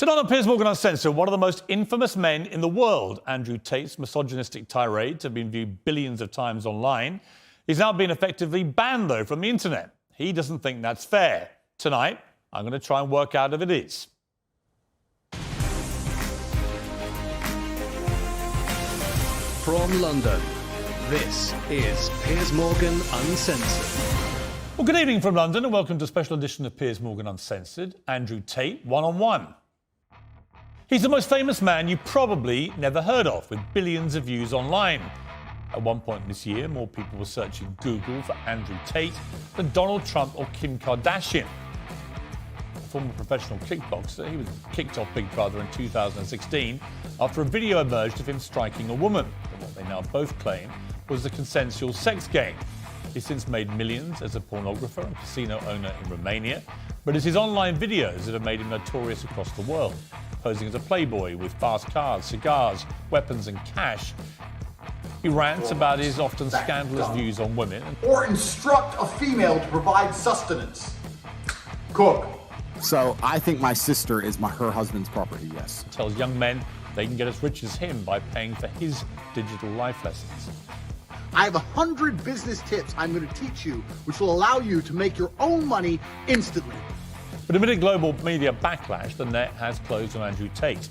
Tonight on Piers Morgan Uncensored, one of the most infamous men in the world, Andrew Tate's misogynistic tirades have been viewed billions of times online. He's now been effectively banned, though, from the internet. He doesn't think that's fair. Tonight, I'm going to try and work out if it is. From London, this is Piers Morgan Uncensored. Well, good evening from London and welcome to a special edition of Piers Morgan Uncensored. Andrew Tate, one-on-one. He's the most famous man you probably never heard of, with billions of views online. At one point this year, more people were searching Google for Andrew Tate than Donald Trump or Kim Kardashian. A former professional kickboxer, he was kicked off Big Brother in 2016 after a video emerged of him striking a woman, in what they now both claim was a consensual sex game. He's since made millions as a pornographer and casino owner in Romania, but it's his online videos that have made him notorious across the world, posing as a playboy with fast cars, cigars, weapons and cash. He rants about his often scandalous views on women. Or instruct a female to provide sustenance. Cook. So I think my sister is her husband's property, yes. Tells young men they can get as rich as him by paying for his digital life lessons. I have 100 business tips I'm going to teach you, which will allow you to make your own money instantly. But amid global media backlash, the net has closed on Andrew Tate.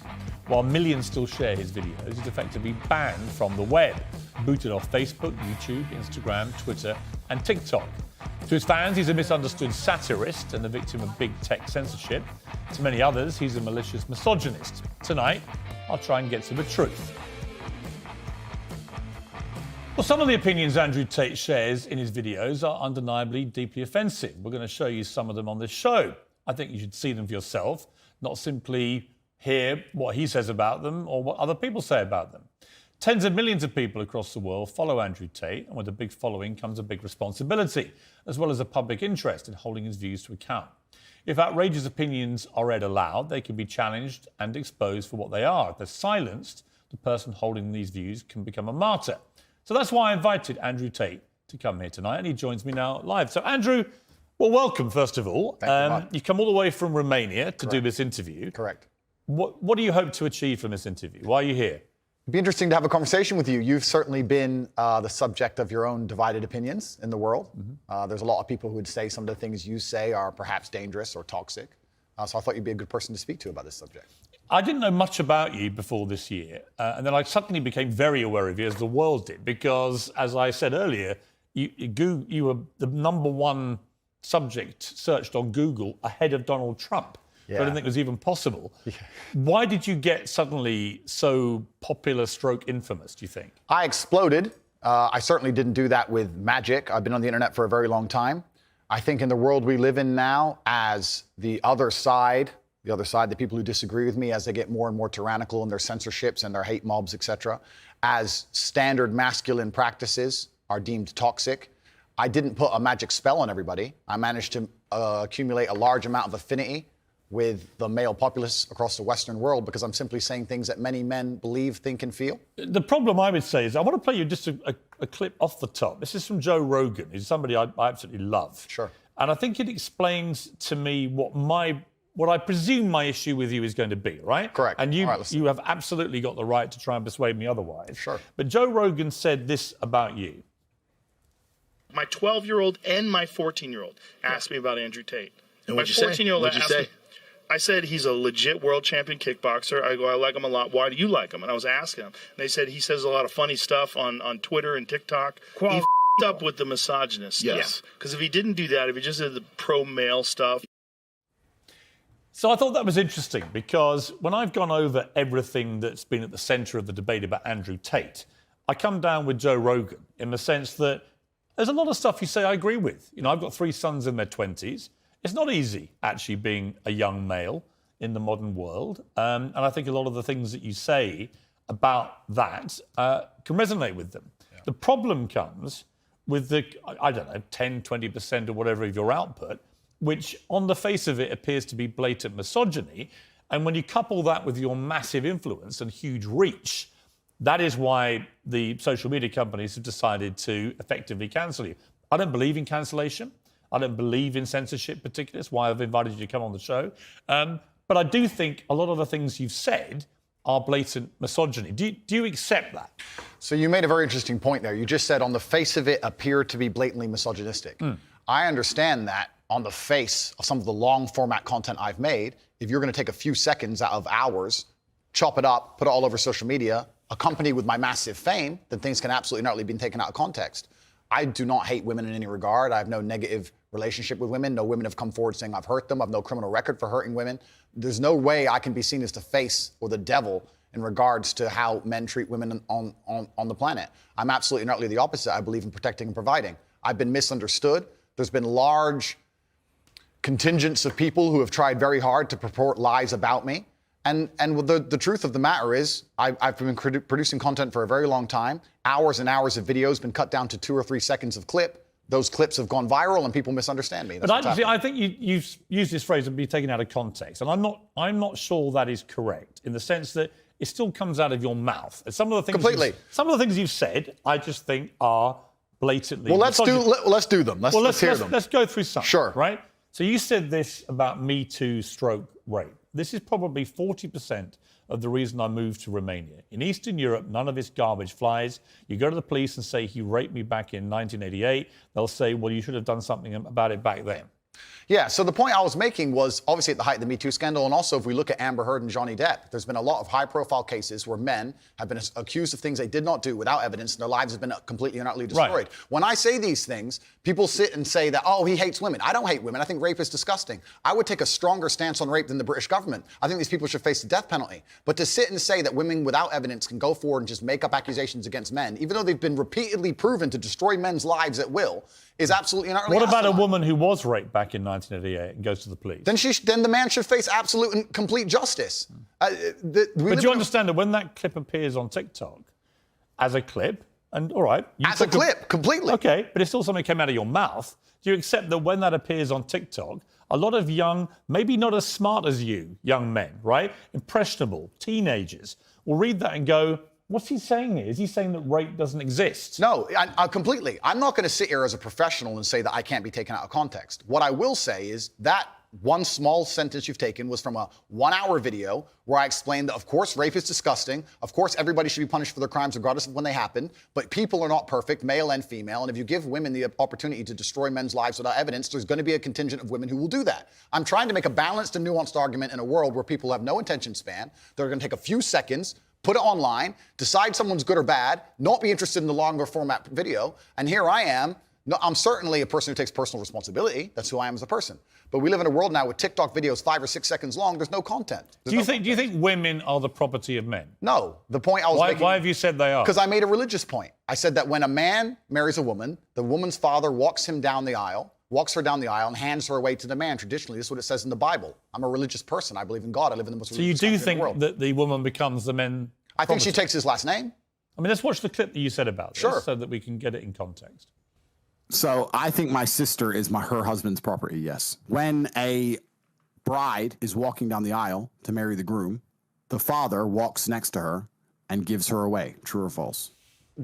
While millions still share his videos, he's effectively banned from the web, booted off Facebook, YouTube, Instagram, Twitter and TikTok. To his fans, he's a misunderstood satirist and the victim of big tech censorship. To many others, he's a malicious misogynist. Tonight, I'll try and get to the truth. Well, some of the opinions Andrew Tate shares in his videos are undeniably deeply offensive. We're going to show you some of them on this show. I think you should see them for yourself, not simply hear what he says about them or what other people say about them. Tens of millions of people across the world follow Andrew Tate, and with a big following comes a big responsibility, as well as a public interest in holding his views to account. If outrageous opinions are read aloud, they can be challenged and exposed for what they are. If they're silenced, the person holding these views can become a martyr. So that's why I invited Andrew Tate to come here tonight, and he joins me now live. So, Andrew, well, welcome, first of all. You come all the way from Romania to do this interview. Correct. What do you hope to achieve from this interview? Why are you here? It'd be interesting to have a conversation with you. You've certainly been the subject of your own divided opinions in the world. There's a lot of people who would say some of the things you say are perhaps dangerous or toxic. So I thought you'd be a good person to speak to about this subject. I didn't know much about you before this year, and then I suddenly became very aware of you, as the world did, because, as I said earlier, you were the number one subject searched on Google ahead of Donald Trump. Yeah. I didn't think it was even possible. Yeah. Why did you get suddenly so popular / infamous, do you think? I exploded. I certainly didn't do that with magic. I've been on the internet for a very long time. I think in the world we live in now, as the other side, the people who disagree with me, as they get more and more tyrannical in their censorships and their hate mobs, etc., as standard masculine practices are deemed toxic, I didn't put a magic spell on everybody. I managed to accumulate a large amount of affinity with the male populace across the Western world because I'm simply saying things that many men believe, think, and feel. The problem I would say is I want to play you just a clip off the top. This is from Joe Rogan, who's somebody I absolutely love. Sure. And I think it explains to me what I presume my issue with you is going to be, right? Correct. And you have absolutely got the right to try and persuade me otherwise. Sure. But Joe Rogan said this about you. My 12-year-old and my 14-year-old asked me about Andrew Tate. And my what'd you say? 14-year-old What'd you asked say? me, I said he's a legit world champion kickboxer. I go, I like him a lot. Why do you like him? And I was asking him. And they said he says a lot of funny stuff on Twitter and TikTok. He f***ed up with the misogynist stuff. Yes. Because if he didn't do that, if he just did the pro-male stuff. So I thought that was interesting because when I've gone over everything that's been at the centre of the debate about Andrew Tate, I come down with Joe Rogan in the sense that there's a lot of stuff you say I agree with. You know, I've got 3 sons in their 20s. It's not easy, actually, being a young male in the modern world. And I think a lot of the things that you say about that can resonate with them. Yeah. The problem comes with the, 10, 20% or whatever of your output, which on the face of it appears to be blatant misogyny. And when you couple that with your massive influence and huge reach, that is why the social media companies have decided to effectively cancel you. I don't believe in cancellation. I don't believe in censorship particularly. That's why I've invited you to come on the show. But I do think a lot of the things you've said are blatant misogyny. Do you accept that? So you made a very interesting point there. You just said on the face of it appear to be blatantly misogynistic. I understand that on the face of some of the long format content I've made, if you're going to take a few seconds out of hours, chop it up, put it all over social media, accompanied with my massive fame, then things can absolutely not be taken out of context. I do not hate women in any regard. I have no negative relationship with women. No women have come forward saying I've hurt them. I have no criminal record for hurting women. There's no way I can be seen as the face or the devil in regards to how men treat women on the planet. I'm absolutely and utterly the opposite. I believe in protecting and providing. I've been misunderstood. There's been large contingents of people who have tried very hard to purport lies about me. And the truth of the matter is, I've been producing content for a very long time. Hours and hours of videos been cut down to 2 or 3 seconds of clip. Those clips have gone viral and people misunderstand me. But I think you've used this phrase and be taken out of context. And I'm not sure that is correct in the sense that it still comes out of your mouth. And some of the things some of the things you've said, I just think are blatantly. Well, let's do them. Let's hear them. Let's go through some. Sure. Right. So you said this about Me Too / rape. This is probably 40% of the reason I moved to Romania. In Eastern Europe, none of this garbage flies. You go to the police and say he raped me back in 1988. They'll say, well, you should have done something about it back then. Yeah, so the point I was making was obviously at the height of the Me Too scandal, and also if we look at Amber Heard and Johnny Depp, there's been a lot of high-profile cases where men have been accused of things they did not do without evidence, and their lives have been completely and utterly destroyed. Right. When I say these things, people sit and say that, oh, he hates women. I don't hate women. I think rape is disgusting. I would take a stronger stance on rape than the British government. I think these people should face the death penalty. But to sit and say that women without evidence can go forward and just make up accusations against men, even though they've been repeatedly proven to destroy men's lives at will, is absolutely and utterly What about asinine. a woman who was raped back in 1988 and goes to the police? Then the man should face absolute and complete justice. But do you understand that when that clip appears on TikTok as a clip, and all right... As a clip, completely. Okay, but it's still something that came out of your mouth. Do you accept that when that appears on TikTok, a lot of young, maybe not as smart as you, young men, right? Impressionable, teenagers, will read that and go, what's he saying here? Is he saying that rape doesn't exist? No, I completely. I'm not going to sit here as a professional and say that I can't be taken out of context. What I will say is that one small sentence you've taken was from a 1-hour video where I explained that, of course, rape is disgusting. Of course, everybody should be punished for their crimes regardless of when they happen. But people are not perfect, male and female. And if you give women the opportunity to destroy men's lives without evidence, there's going to be a contingent of women who will do that. I'm trying to make a balanced and nuanced argument in a world where people have no attention span. They're going to take a few seconds, put it online, decide someone's good or bad, not be interested in the longer format video. And here I am. No, I'm certainly a person who takes personal responsibility. That's who I am as a person. But we live in a world now with TikTok videos 5 or 6 seconds long. There's no content. Do you think women are the property of men? No. The point I was making... Why have you said they are? Because I made a religious point. I said that when a man marries a woman, the woman's father walks her down the aisle, and hands her away to the man. Traditionally, this is what it says in the Bible. I'm a religious person. I believe in God. I live in the most religious country in the world. So you do think that the woman becomes the men? I think she takes his last name. I mean, let's watch the clip that you said about this so that we can get it in context. So I think my sister is her husband's property, yes. When a bride is walking down the aisle to marry the groom, the father walks next to her and gives her away. True or false?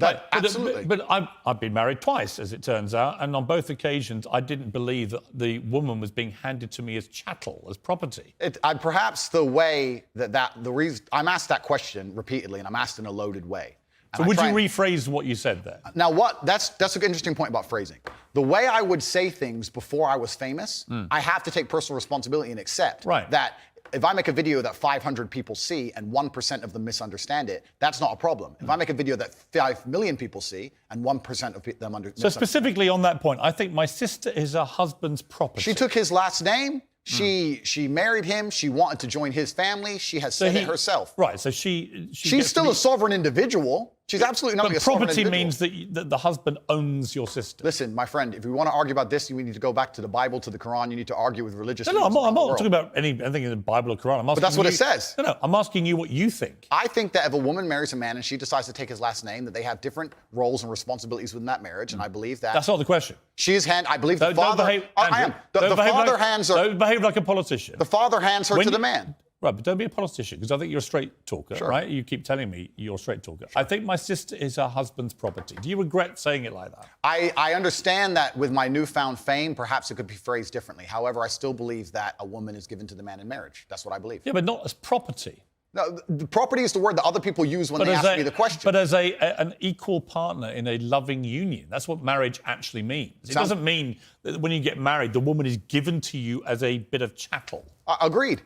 Absolutely. But I've been married twice, as it turns out, and on both occasions, I didn't believe that the woman was being handed to me as chattel, as property. Perhaps the way the reason I'm asked that question repeatedly, and I'm asked in a loaded way. So would you rephrase what you said there? Now, that's an interesting point about phrasing. The way I would say things before I was famous, I have to take personal responsibility and accept that if I make a video that 500 people see and 1% of them misunderstand it, that's not a problem. If I make a video that 5 million people see and 1% of them understand. So specifically on that point, I think my sister is her husband's property. She took his last name. She married him. She wanted to join his family. She has said it herself. Right. So she's still a sovereign individual. She's absolutely not a sovereign individual. Property means that the husband owns your sister. Listen, my friend, if we want to argue about this, you need to go back to the Bible, to the Quran. You need to argue with religious leaders. No, I'm not talking about anything in the Bible or Quran. But that's what it says. No, I'm asking you what you think. I think that if a woman marries a man and she decides to take his last name, that they have different roles and responsibilities within that marriage, and I believe that. That's not the question. I believe the father. I am. The father hands her. Don't behave like a politician. The father hands her to the man. Right, but don't be a politician, because I think you're a straight talker, Sure. right? You keep telling me you're a straight talker. I think my sister is her husband's property. Do you regret saying it like that? I understand that with my newfound fame, perhaps it could be phrased differently. However, I still believe that a woman is given to the man in marriage. That's what I believe. Yeah, but not as property. No, the property is the word that other people use when they ask me the question. But as an equal partner in a loving union. That's what marriage actually means. It doesn't mean that when you get married, the woman is given to you as a bit of chattel. Agreed.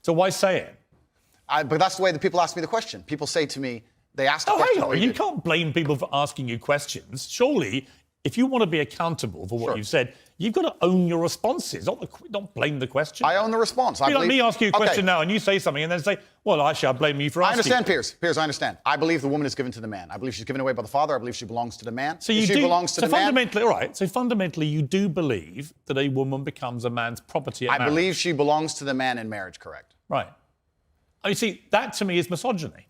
So why say it? But that's the way that people ask me the question. People say to me, they ask the Oh, question. hang on. You can't blame people for asking you questions. Surely, if you want to be accountable for what you've said, you've got to own your responses, not blame the question. I own the response. Like me asking you a question now and you say something and then say, well, actually, I blame you for asking. I understand, Piers. Piers, I understand. I believe the woman is given to the man. I believe she's given away by the father. I believe she belongs to the man. So fundamentally, all right. So fundamentally, you do believe that a woman becomes a man's property at marriage. I believe she belongs to the man in marriage, correct. Right. Oh, you see, that to me is misogyny.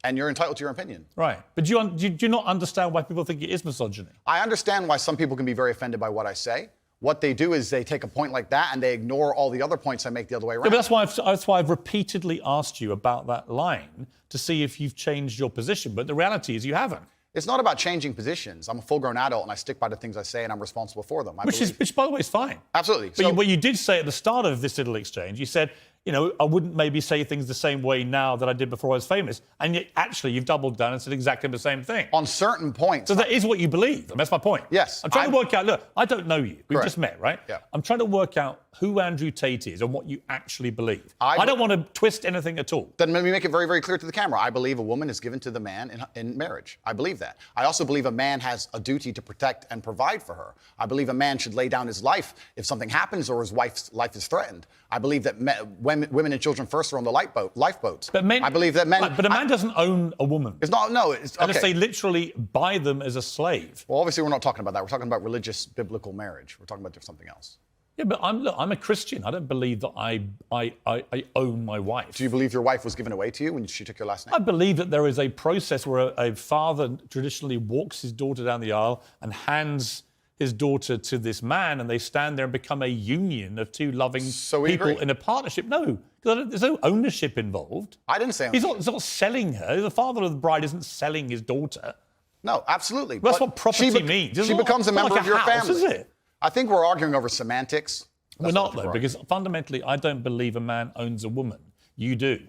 And you're entitled to your opinion. Right. But do you not understand why people think it is misogyny? I understand why some people can be very offended by what I say. What they do is they take a point like that and they ignore all the other points I make the other way around. Yeah, but that's why I've repeatedly asked you about that line to see if you've changed your position. But the reality is you haven't. It's not about changing positions. I'm a full-grown adult and I stick by the things I say and I'm responsible for them. Which, by the way, is fine. Absolutely. But you did say at the start of this little exchange, you said, I wouldn't maybe say things the same way now that I did before I was famous. And yet, actually, you've doubled down and said exactly the same thing. On certain points. So that is what you believe. That's my point. Yes. I'm trying to work out, look, I don't know you. We've just met, right? Yeah. I'm trying to work out who Andrew Tate is and what you actually believe. I don't want to twist anything at all. Then let me make it very, very clear to the camera. I believe a woman is given to the man in marriage. I believe that. I also believe a man has a duty to protect and provide for her. I believe a man should lay down his life if something happens or his wife's life is threatened. I believe that women and children first are on the lifeboats. But men, I believe that men. But a man doesn't own a woman. It's not. No. It's okay. Unless they literally buy them as a slave. Well, obviously, we're not talking about that. We're talking about religious, biblical marriage. We're talking about something else. Yeah, but I'm a Christian. I don't believe that I own my wife. Do you believe your wife was given away to you when she took your last name? I believe that there is a process where a father traditionally walks his daughter down the aisle and hands his daughter to this man, and they stand there and become a union of two loving people in a partnership. No, because there's no ownership involved. I didn't say ownership. He's not selling her. The father of the bride isn't selling his daughter. No, absolutely. Well, that's what property means. She becomes a member of your family. Is it? I think we're arguing over semantics. We're not, though, because fundamentally, I don't believe a man owns a woman. You do.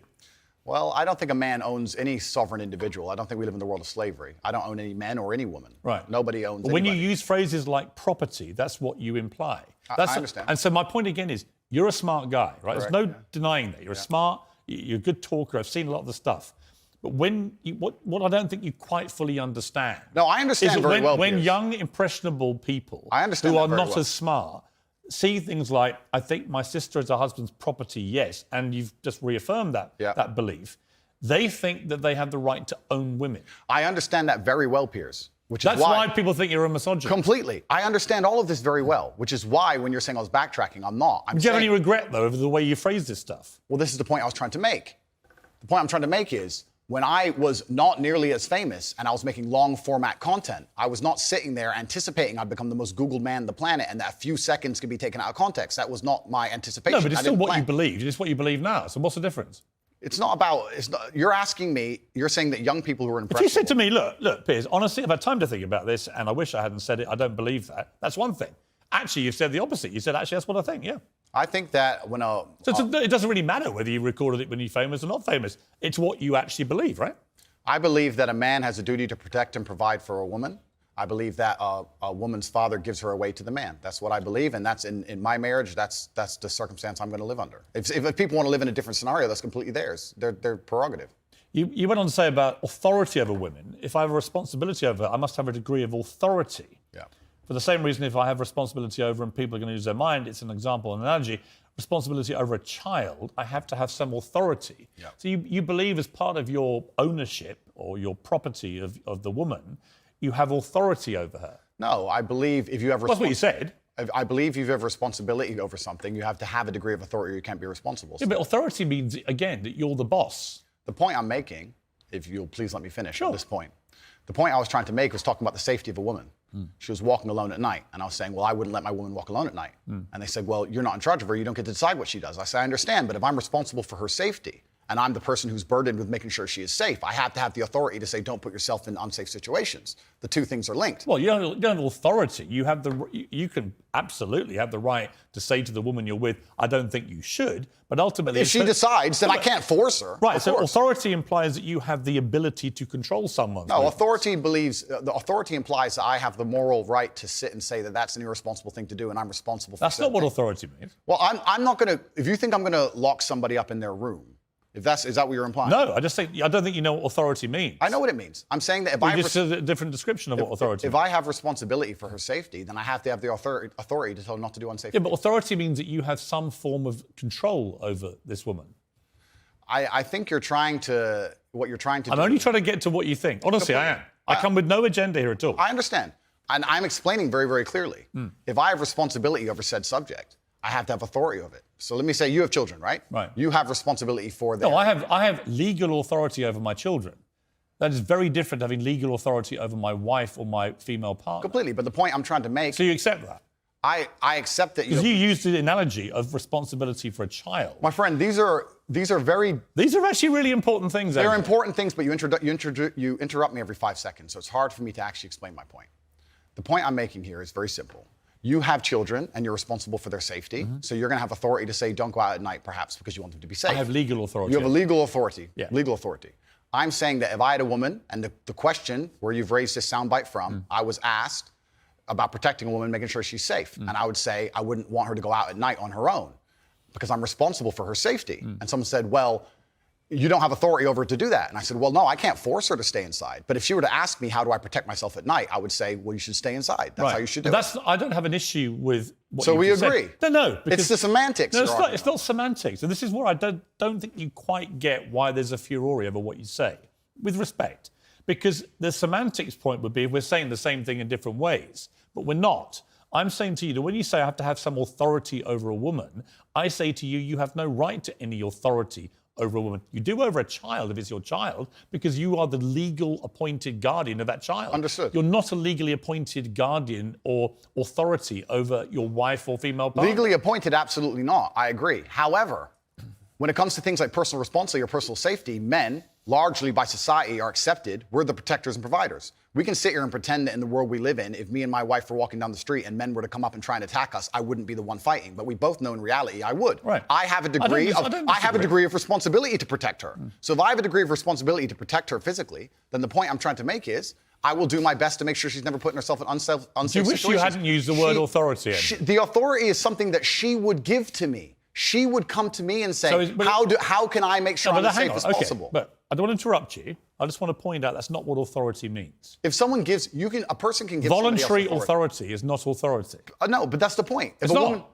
Well, I don't think a man owns any sovereign individual. I don't think we live in the world of slavery. I don't own any men or any woman. Right. Nobody owns When anybody. you use phrases like property, that's what you imply. I understand. And so my point again is, you're a smart guy, right? Correct, There's no denying that. You're smart, you're a good talker. I've seen a lot of the stuff. But what I don't think you quite fully understand. No, I understand very well, when Piers. young, impressionable people who are not as smart see things like, I think my sister is her husband's property, yes, and you've just reaffirmed that belief, they think that they have the right to own women. I understand that very well, Piers. That's why people think you're a misogynist. Completely. I understand all of this very well, which is why when you're saying I was backtracking, I'm not. Do you have any regret, though, over the way you phrase this stuff? Well, this is the point I was trying to make. The point I'm trying to make is, when I was not nearly as famous and I was making long format content, I was not sitting there anticipating I'd become the most Googled man on the planet and that a few seconds could be taken out of context. That was not my anticipation. No, but it's still what you believed. It's what you believe now. So what's the difference? It's not about, you're asking me, you're saying that young people who are impressionable. If you said to me, look, Piers, honestly, I've had time to think about this and I wish I hadn't said it, I don't believe that. That's one thing. Actually, you've said the opposite. You said, actually, that's what I think, yeah. I think that when it doesn't really matter whether you recorded it when you're famous or not famous. It's what you actually believe, right? I believe that a man has a duty to protect and provide for a woman. I believe that a woman's father gives her away to the man. That's what I believe, and that's in my marriage. That's the circumstance I'm going to live under. If people want to live in a different scenario, that's completely theirs. Their prerogative. You went on to say about authority over women. If I have a responsibility over her, I must have a degree of authority. Yeah. For the same reason, if I have responsibility over and people are going to use their mind, it's an example, an analogy. Responsibility over a child, I have to have some authority. Yeah. So you believe as part of your ownership or your property of the woman, you have authority over her. No, I believe if you have That's what you said. I believe if you have responsibility over something, you have to have a degree of authority or you can't be responsible. Yeah, but authority means, again, that you're the boss. The point I'm making, if you'll please let me finish on this point. The point I was trying to make was talking about the safety of a woman. She was walking alone at night. And I was saying, well, I wouldn't let my woman walk alone at night. And they said, well, you're not in charge of her. You don't get to decide what she does. I said, I understand, but if I'm responsible for her safety and I'm the person who's burdened with making sure she is safe, I have to have the authority to say, don't put yourself in unsafe situations. The two things are linked. Well, you don't have authority. You have you can absolutely have the right to say to the woman you're with, I don't think you should, but ultimately... If she decides, then I can't force her. Right, so authority implies that you have the ability to control someone. No, authority implies that I have the moral right to sit and say that that's an irresponsible thing to do and I'm responsible for That's not what authority means. Well, I'm not going to... If you think I'm going to lock somebody up in their room, is that what you're implying? No, I don't think you know what authority means. I know what it means. I'm saying that if I just a different description of what authority means. If I have responsibility for her safety, then I have to have the authority to tell her not to do unsafe things. Yeah, but authority means that you have some form of control over this woman. I think what you're trying to do... I'm only trying to get to what you think. Honestly, I am. I come with no agenda here at all. I understand. And I'm explaining very, very clearly. If I have responsibility over said subject, I have to have authority of it. So let me say you have children, right? Right. You have responsibility for them. No, I have legal authority over my children. That is very different to having legal authority over my wife or my female partner. Completely. But the point I'm trying to make... So you accept that? I accept that... Because you used the analogy of responsibility for a child. My friend, these are very... These are actually really important things. They're important things, but you interrupt me every 5 seconds. So it's hard for me to actually explain my point. The point I'm making here is very simple. You have children and you're responsible for their safety. So you're going to have authority to say, don't go out at night, perhaps, because you want them to be safe. I have legal authority. You have a legal authority. Yeah. Legal authority. I'm saying that if I had a woman, and the question where you've raised this soundbite from, I was asked about protecting a woman, making sure she's safe. And I would say I wouldn't want her to go out at night on her own because I'm responsible for her safety. And someone said, well, you don't have authority over her to do that. And I said, well, no, I can't force her to stay inside. But if she were to ask me, how do I protect myself at night? I would say, well, you should stay inside. That's how you should do it. I don't have an issue with what So you we just agree. said. No. It's the semantics. No, it's not semantics. And this is where I don't think you quite get why there's a furore over what you say, with respect. Because the semantics point would be if we're saying the same thing in different ways, but we're not. I'm saying to you that when you say I have to have some authority over a woman, I say to you, you have no right to any authority over a woman. You do over a child if it's your child, because you are the legal appointed guardian of that child. Understood. You're not a legally appointed guardian or authority over your wife or female partner. Legally appointed, absolutely not. I agree. However, when it comes to things like personal responsibility or personal safety, men, largely by society, are accepted. We're the protectors and providers. We can sit here and pretend that in the world we live in, if me and my wife were walking down the street and men were to come up and try and attack us, I wouldn't be the one fighting. But we both know in reality I would. Right. I have a degree of responsibility to protect her. So if I have a degree of responsibility to protect her physically, then the point I'm trying to make is I will do my best to make sure she's never putting herself in unsafe situations. Do you wish you hadn't used the word authority? The authority is something that she would give to me. She would come to me and say, how can I make sure I'm as safe as possible? But I don't want to interrupt you. I just want to point out that's not what authority means. If someone gives, a person can give voluntary authority is not authority. No, but that's the point. It's not.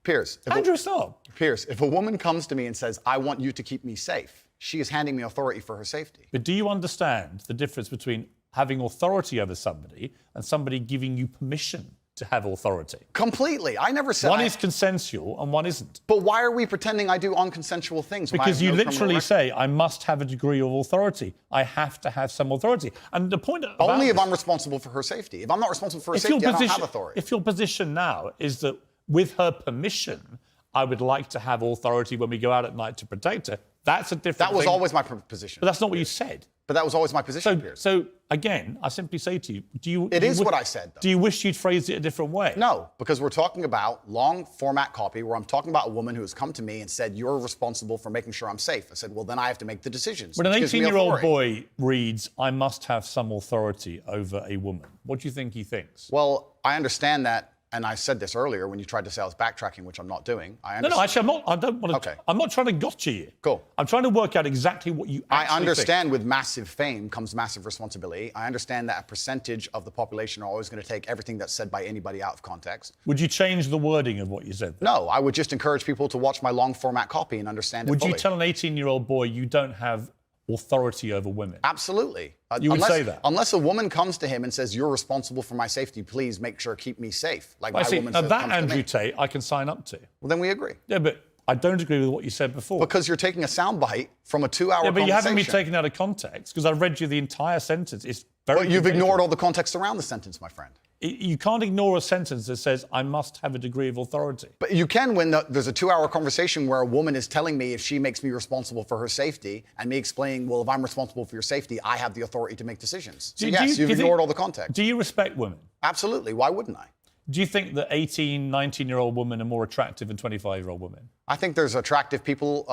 Piers. Andrew, stop. Piers, if a woman comes to me and says, I want you to keep me safe, she is handing me authority for her safety. But do you understand the difference between having authority over somebody and somebody giving you permission to have authority? Completely. I never said one is consensual and one isn't. But why are we pretending I do unconsensual things? Because you literally say, I must have a degree of authority. I have to have some authority. And the point about only if I'm responsible for her safety. If I'm not responsible for her safety, I don't have authority. If your position now is that with her permission, I would like to have authority when we go out at night to protect her, that's a different That was thing. always my position. But that's not what you said. But that was always my position, Piers. So again, I simply say to you, It is what I said, though. Do you wish you'd phrased it a different way? No, because we're talking about long format copy where I'm talking about a woman who has come to me and said, you're responsible for making sure I'm safe. I said, well, then I have to make the decisions. When an 18-year-old boy reads, I must have some authority over a woman, what do you think he thinks? Well, I understand that. And I said this earlier when you tried to say I was backtracking, which I'm not doing. No, actually, I'm not. I don't want to. Okay. I'm not trying to gotcha you. Cool. I'm trying to work out exactly what you actually I understand think. with massive fame comes massive responsibility. I understand that a percentage of the population are always going to take everything that's said by anybody out of context. Would you change the wording of what you said? No, I would just encourage people to watch my long format copy and understand it fully. Would you tell an 18-year-old boy you don't have authority over women? Absolutely. You would say that? Unless a woman comes to him and says, you're responsible for my safety, please make sure keep me safe. Like I see. woman Now says, that, Andrew Tate, I can sign up to. Well, then we agree. Yeah, but I don't agree with what you said before. Because you're taking a soundbite from a 2-hour conversation. Yeah, but you haven't been taken out of context, because I've read you the entire sentence. It's very But you've ignored all the context around the sentence, my friend. You can't ignore a sentence that says, I must have a degree of authority. But you can when there's a 2-hour conversation where a woman is telling me if she makes me responsible for her safety, and me explaining, well, if I'm responsible for your safety, I have the authority to make decisions. So yes, you've ignored all the context. Do you respect women? Absolutely. Why wouldn't I? Do you think that 18, 19-year-old women are more attractive than 25-year-old women? I think there's attractive people.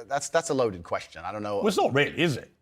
That's a loaded question. I don't know. Well, it's not really, is it?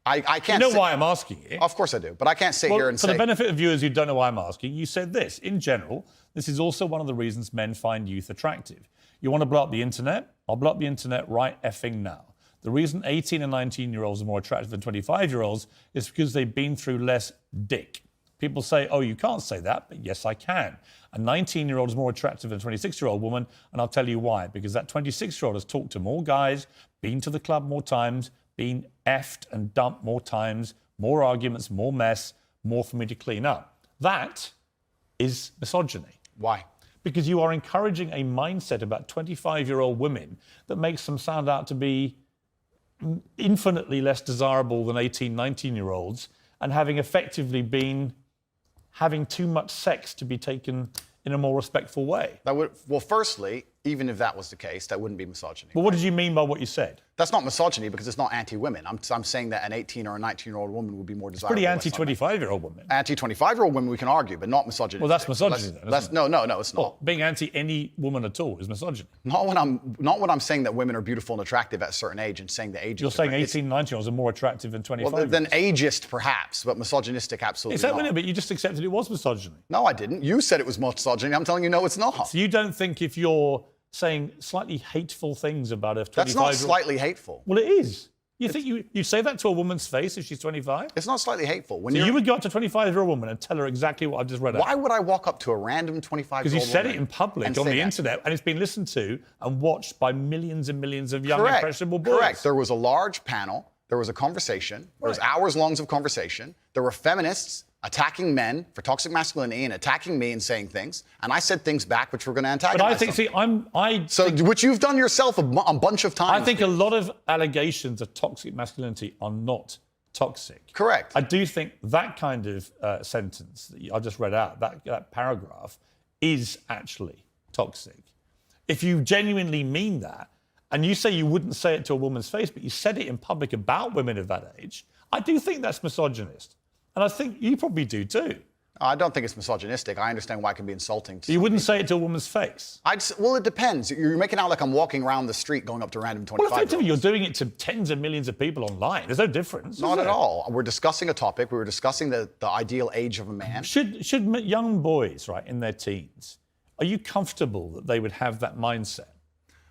I can't. You know why I'm asking you? Of course I do, but I can't sit here and for say. the benefit of viewers who don't know why I'm asking, you said this. In general, this is also one of the reasons men find youth attractive. You want to blow up the internet? I'll blow up the internet right effing now. The reason 18 and 19-year-olds are more attractive than 25-year-olds is because they've been through less dick. People say, oh, you can't say that, but yes, I can. A 19-year-old is more attractive than a 26-year-old woman, and I'll tell you why. Because that 26-year-old has talked to more guys, been to the club more times, been effed and dumped more times, more arguments, more mess, more for me to clean up. That is misogyny. Why? Because you are encouraging a mindset about 25-year-old women that makes them sound out to be infinitely less desirable than 18, 19-year-olds, and having effectively been having too much sex to be taken in a more respectful way. Well, firstly, even if that was the case, that wouldn't be misogyny. But what did you mean by what you said? That's not misogyny because it's not anti-women. I'm saying that an 18 or a 19-year-old woman would be more desirable. Pretty anti-25-year-old woman. Anti-25-year-old women we can argue, but not misogyny. Well, that's misogyny then, isn't it? No, it's not. Well, being anti any woman at all is misogyny. Not when I'm saying that women are beautiful and attractive at a certain age and saying the age. You're saying 18, 19-year-olds are more attractive than 25. Well, than ageist perhaps, but misogynistic absolutely Is that not. but you just accepted it was misogyny. No, I didn't. You said it was misogyny. I'm telling you, no, it's not. So you don't think if you're saying slightly hateful things about a 25-year-old... That's not slightly hateful. Well, it is. You think you say that to a woman's face if she's 25? It's not slightly hateful. So you would go up to a 25-year-old woman and tell her exactly what I just read out? Why would I walk up to a random 25-year-old woman? Because you said it in public on the internet, and it's been listened to and watched by millions and millions of young, impressionable boys. Correct. There was a large panel. There was a conversation. There was hours longs of conversation. There were feminists attacking men for toxic masculinity and attacking me and saying things, and I said things back which were going to antagonize them. Which you've done yourself a bunch of times. I think a lot of allegations of toxic masculinity are not toxic. Correct. I do think that kind of sentence that I just read out, that paragraph, is actually toxic. If you genuinely mean that, and you say you wouldn't say it to a woman's face, but you said it in public about women of that age, I do think that's misogynist. And I think you probably do too. I don't think it's misogynistic. I understand why it can be insulting to You wouldn't say it to a woman's face? Well, it depends. You're making out like I'm walking around the street going up to random 25-year-olds. Well, effectively, you're doing it to tens of millions of people online. There's no difference. Not at all. We're discussing a topic. We were discussing the ideal age of a man. Should young boys, right, in their teens, are you comfortable that they would have that mindset?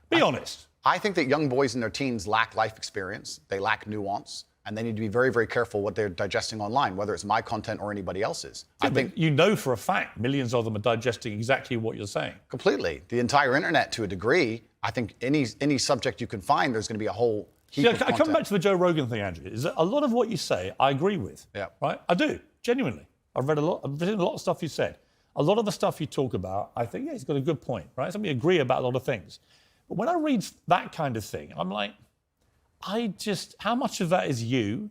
Be honest. I think that young boys in their teens lack life experience. They lack nuance. And they need to be very, very careful what they're digesting online, whether it's my content or anybody else's. Yeah, I think you know for a fact millions of them are digesting exactly what you're saying. Completely. The entire internet, to a degree, I think any subject you can find, there's going to be a whole heap of content. I come back to the Joe Rogan thing, Andrew. Is that a lot of what you say, I agree with. Yeah. Right? I do, genuinely. I've written a lot of stuff you said. A lot of the stuff you talk about, I think, yeah, he's got a good point, right? So we agree about a lot of things. But when I read that kind of thing, I'm like, how much of that is you?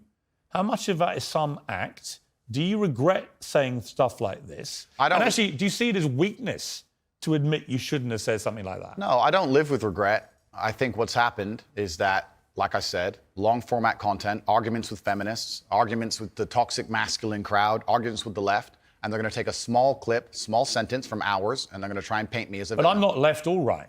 How much of that is some act? Do you regret saying stuff like this? I don't. And actually, do you see it as weakness to admit you shouldn't have said something like that? No, I don't live with regret. I think what's happened is that, like I said, long format content, arguments with feminists, arguments with the toxic masculine crowd, arguments with the left, and they're going to take a small clip, small sentence from ours, and they're going to try and paint me as a villain. But I'm not left or right.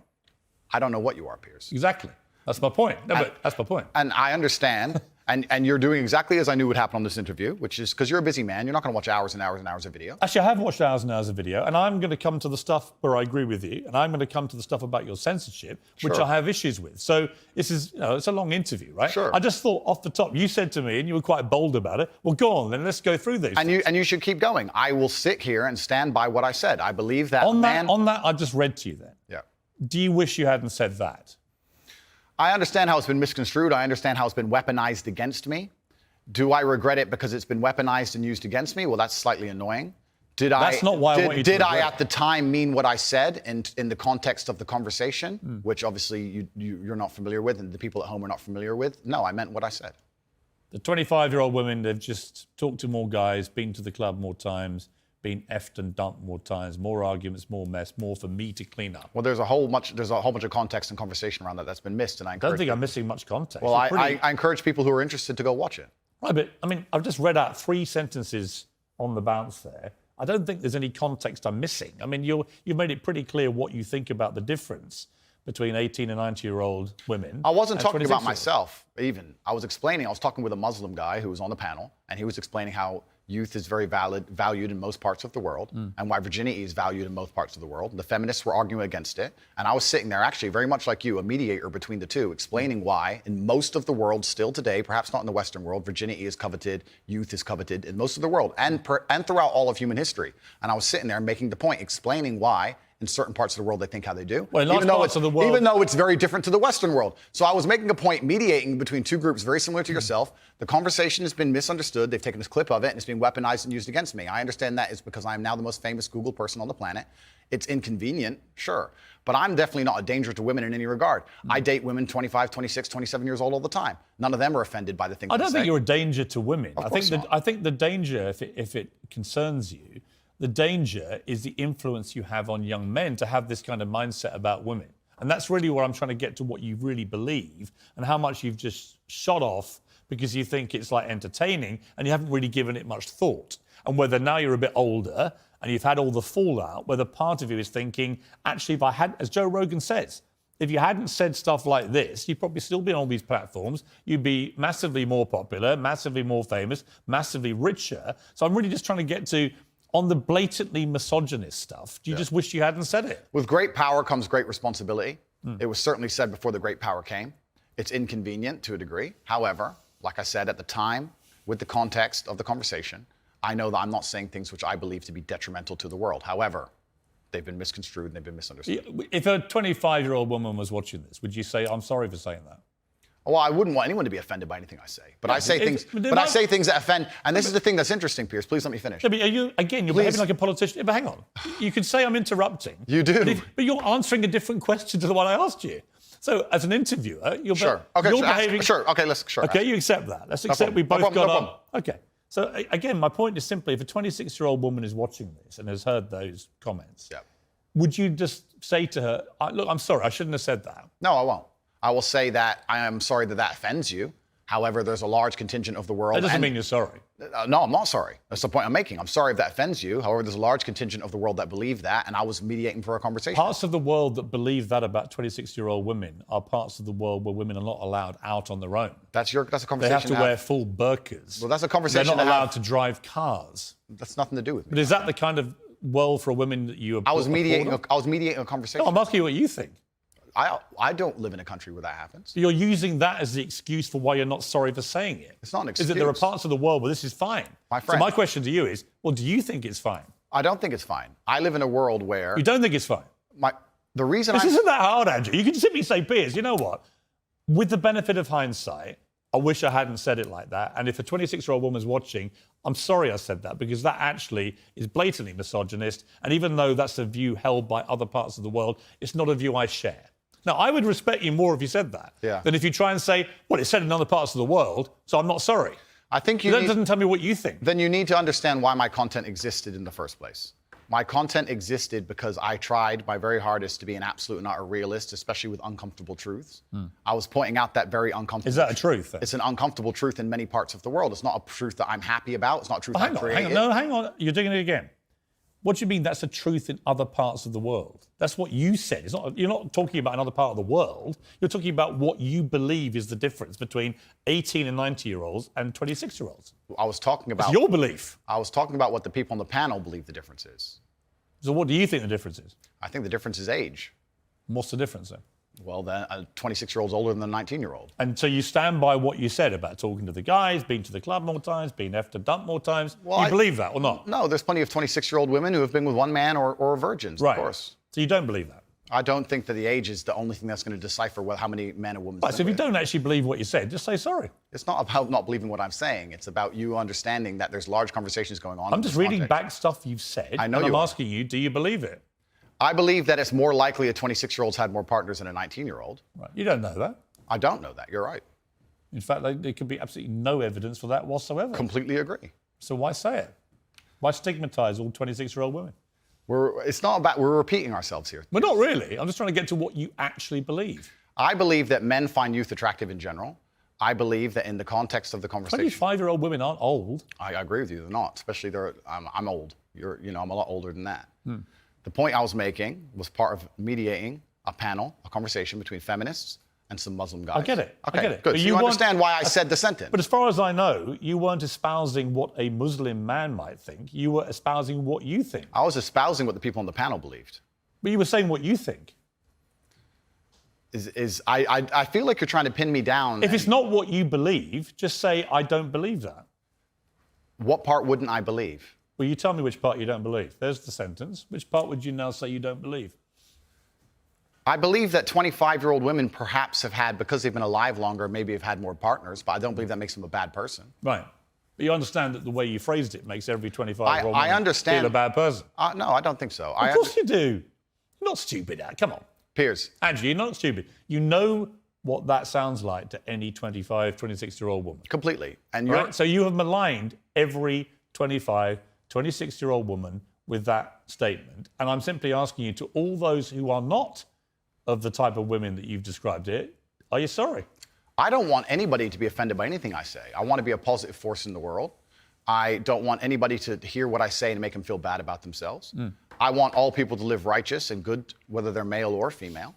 I don't know what you are, Piers. Exactly. That's my point. But that's my point. And I understand. And you're doing exactly as I knew would happen on this interview, which is because you're a busy man. You're not going to watch hours and hours and hours of video. Actually, I have watched hours and hours of video, and I'm going to come to the stuff where I agree with you, and I'm going to come to the stuff about your censorship, which I have issues with. So this is, it's a long interview, right? Sure. I just thought off the top, you said to me, and you were quite bold about it, well, go on, then let's go through these. And you should keep going. I will sit here and stand by what I said. I believe that on that, I just read to you then. Yeah. Do you wish you hadn't said that? I understand how it's been misconstrued. I understand how it's been weaponized against me. Do I regret it because it's been weaponized and used against me? Well, that's slightly annoying. That's not why I want you to Did I regret. at the time mean what I said in the context of the conversation, which obviously you're not familiar with and the people at home are not familiar with? No, I meant what I said. The 25-year-old women, they've just talked to more guys, been to the club more times, been effed and dumped more times, more arguments, more mess, more for me to clean up. Well, there's a whole bunch of context and conversation around that's been missed, and I don't think I'm missing much context. Well, I encourage people who are interested to go watch it. Right, but I mean, I've just read out 3 sentences on the bounce there. I don't think there's any context I'm missing. I mean, you've made it pretty clear what you think about the difference between 18 and 90-year-old women. I wasn't talking about myself, even. I was talking with a Muslim guy who was on the panel, and he was explaining how youth is very valued in most parts of the world, and why virginity is valued in most parts of the world. The feminists were arguing against it, and I was sitting there, actually, very much like you, a mediator between the two, explaining why, in most of the world still today, perhaps not in the Western world, virginity is coveted, youth is coveted in most of the world, and throughout all of human history. And I was sitting there making the point, explaining why in certain parts of the world they think how they do, well, even though it's very different to the Western world. So I was making a point, mediating between two groups very similar to yourself. The conversation has been misunderstood. They've taken this clip of it and it's been weaponized and used against me. I understand that is because I am now the most famous Google person on the planet. It's inconvenient, sure, but I'm definitely not a danger to women in any regard. I date women 25, 26, 27 years old all the time. None of them are offended by the things I don't think say. you're a danger to women. Of course not. I think the danger, if it concerns you, the danger is the influence you have on young men to have this kind of mindset about women. And that's really where I'm trying to get to what you really believe and how much you've just shot off because you think it's like entertaining and you haven't really given it much thought. And whether now you're a bit older and you've had all the fallout, whether part of you is thinking, actually, if I had, as Joe Rogan says, if you hadn't said stuff like this, you'd probably still be on all these platforms. You'd be massively more popular, massively more famous, massively richer. So I'm really just trying to get to, on the blatantly misogynist stuff, do you just wish you hadn't said it? With great power comes great responsibility. It was certainly said before the great power came. It's inconvenient to a degree. However, like I said at the time, with the context of the conversation, I know that I'm not saying things which I believe to be detrimental to the world. However, they've been misconstrued and they've been misunderstood. If a 25-year-old woman was watching this, would you say, I'm sorry for saying that? Well, I wouldn't want anyone to be offended by anything I say, but I say things. But I say things that offend, and this is the thing that's interesting, Piers. Please let me finish. Yeah, but you're behaving like a politician. But hang on, you could say I'm interrupting. You do, but you're answering a different question to the one I asked you. So, as an interviewer, you're behaving. Okay, you accept that. Let's accept we both got on. Okay. So again, my point is simply, if a 26-year-old woman is watching this and has heard those comments, would you just say to her, "Look, I'm sorry, I shouldn't have said that"? No, I won't. I will say that I am sorry that offends you. However, there's a large contingent of the world. That doesn't mean you're sorry. No, I'm not sorry. That's the point I'm making. I'm sorry if that offends you. However, there's a large contingent of the world that believe that, and I was mediating for a conversation. Parts of the world that believe that about 26-year-old women are parts of the world where women are not allowed out on their own. That's a conversation. They have to wear full burqas. Well, that's a conversation. They're not allowed to drive cars. That's nothing to do with me. But is that the kind of world for women that you? I was mediating a conversation. No, I'm asking you what you think. I don't live in a country where that happens. You're using that as the excuse for why you're not sorry for saying it. It's not an excuse. Is that there are parts of the world where this is fine? My friend. So my question to you is, well, do you think it's fine? I don't think it's fine. I live in a world where... You don't think it's fine? This isn't that hard, Andrew. You can simply say, Piers, you know what? With the benefit of hindsight, I wish I hadn't said it like that. And if a 26-year-old woman's watching, I'm sorry I said that, because that actually is blatantly misogynist. And even though that's a view held by other parts of the world, it's not a view I share. Now, I would respect you more if you said that than if you try and say, well, it's said in other parts of the world, so I'm not sorry. I think that doesn't tell me what you think. Then you need to understand why my content existed in the first place. My content existed because I tried my very hardest to be an absolute and utter realist, especially with uncomfortable truths. I was pointing out that very uncomfortable. Is that a truth? It's an uncomfortable truth in many parts of the world. It's not a truth that I'm happy about. It's not a truth I created. Hang on. You're doing it again. What do you mean that's a truth in other parts of the world? That's what you said. You're not talking about another part of the world. You're talking about what you believe is the difference between 18 and 90-year-olds and 26-year-olds. I was talking about... It's your belief. I was talking about what the people on the panel believe the difference is. So what do you think the difference is? I think the difference is age. What's the difference then? Well, then a 26-year-old's older than a 19-year-old. And so you stand by what you said about talking to the guys, being to the club more times, being effed and dumped more times. Well, you believe that or not? No, there's plenty of 26-year-old women who have been with one man or virgins, of course. So you don't believe that? I don't think that the age is the only thing that's going to decipher how many men and women... Right, so if you don't actually believe what you said, just say sorry. It's not about not believing what I'm saying. It's about you understanding that there's large conversations going on. I'm just reading back stuff you've said. I know and I'm asking you, do you believe it? I believe that it's more likely a 26-year-old's had more partners than a 19-year-old. Right. You don't know that. I don't know that. You're right. In fact, there could be absolutely no evidence for that whatsoever. Completely agree. So why say it? Why stigmatise all 26-year-old women? It's not about, we're repeating ourselves here. Well, not really. I'm just trying to get to what you actually believe. I believe that men find youth attractive in general. I believe that in the context of the conversation, 25-year-old women aren't old. I agree with you. They're not, especially I'm old. I'm a lot older than that. The point I was making was part of mediating a panel, a conversation between feminists and some Muslim guys. I get it. Okay, I get it. good. But So you you want- understand why I said the sentence. But as far as I know, you weren't espousing what a Muslim man might think. You were espousing what you think. I was espousing what the people on the panel believed. But you were saying what you think. I feel like you're trying to pin me down. If it's not what you believe, just say, I don't believe that. What part wouldn't I believe? Well, you tell me which part you don't believe. There's the sentence. Which part would you now say you don't believe? I believe that 25-year-old women perhaps have had, because they've been alive longer, maybe have had more partners, but I don't believe that makes them a bad person. Right. But you understand that the way you phrased it makes every 25-year-old I woman understand. feel a bad person. No, I don't think so. Of course you do. You're not stupid, Ad. Come on. Piers, Andrew, you're not stupid. You know what that sounds like to any 25, 26-year-old woman. completely. And you're Right? So you have maligned every 25, 26-year-old woman with that statement. And I'm simply asking you, to all those who are not of the type of women that you've described here, are you sorry? I don't want anybody to be offended by anything I say. I want to be a positive force in the world. I don't want anybody to hear what I say and make them feel bad about themselves. I want all people to live righteous and good, whether they're male or female.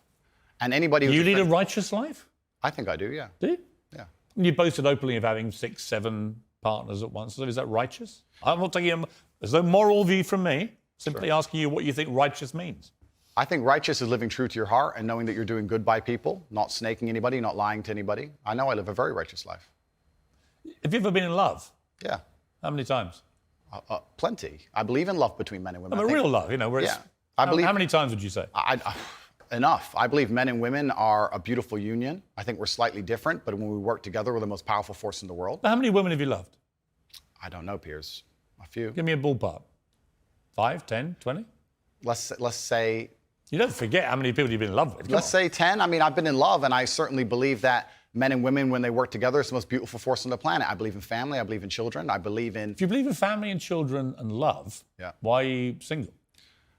And anybody who's You lead a offended- righteous life? I think I do, yeah. Do you? Yeah. You boasted openly of having 6, 7 partners at once. So is that righteous? I'm not taking there's no moral view from me. Simply asking you what you think righteous means. I think righteous is living true to your heart and knowing that you're doing good by people, not snaking anybody, not lying to anybody. I know I live a very righteous life. Have you ever been in love? Yeah. How many times? Plenty. I believe in love between men and women. I I mean, think- real love, you know, where it's... Yeah. I believe- How many times would you say? Enough. I believe men and women are a beautiful union. I think we're slightly different, but when we work together, we're the most powerful force in the world. How many women have you loved? I don't know, Piers. A few. Give me a ballpark. 5, 10, 20? Let's say You don't forget how many people you've been in love with. Come let's on. say 10. I mean, I've been in love, and I certainly believe that men and women, when they work together, it's the most beautiful force on the planet. I believe in family. I believe in children. I believe in. If you believe in family and children and love, Yeah. why are you single?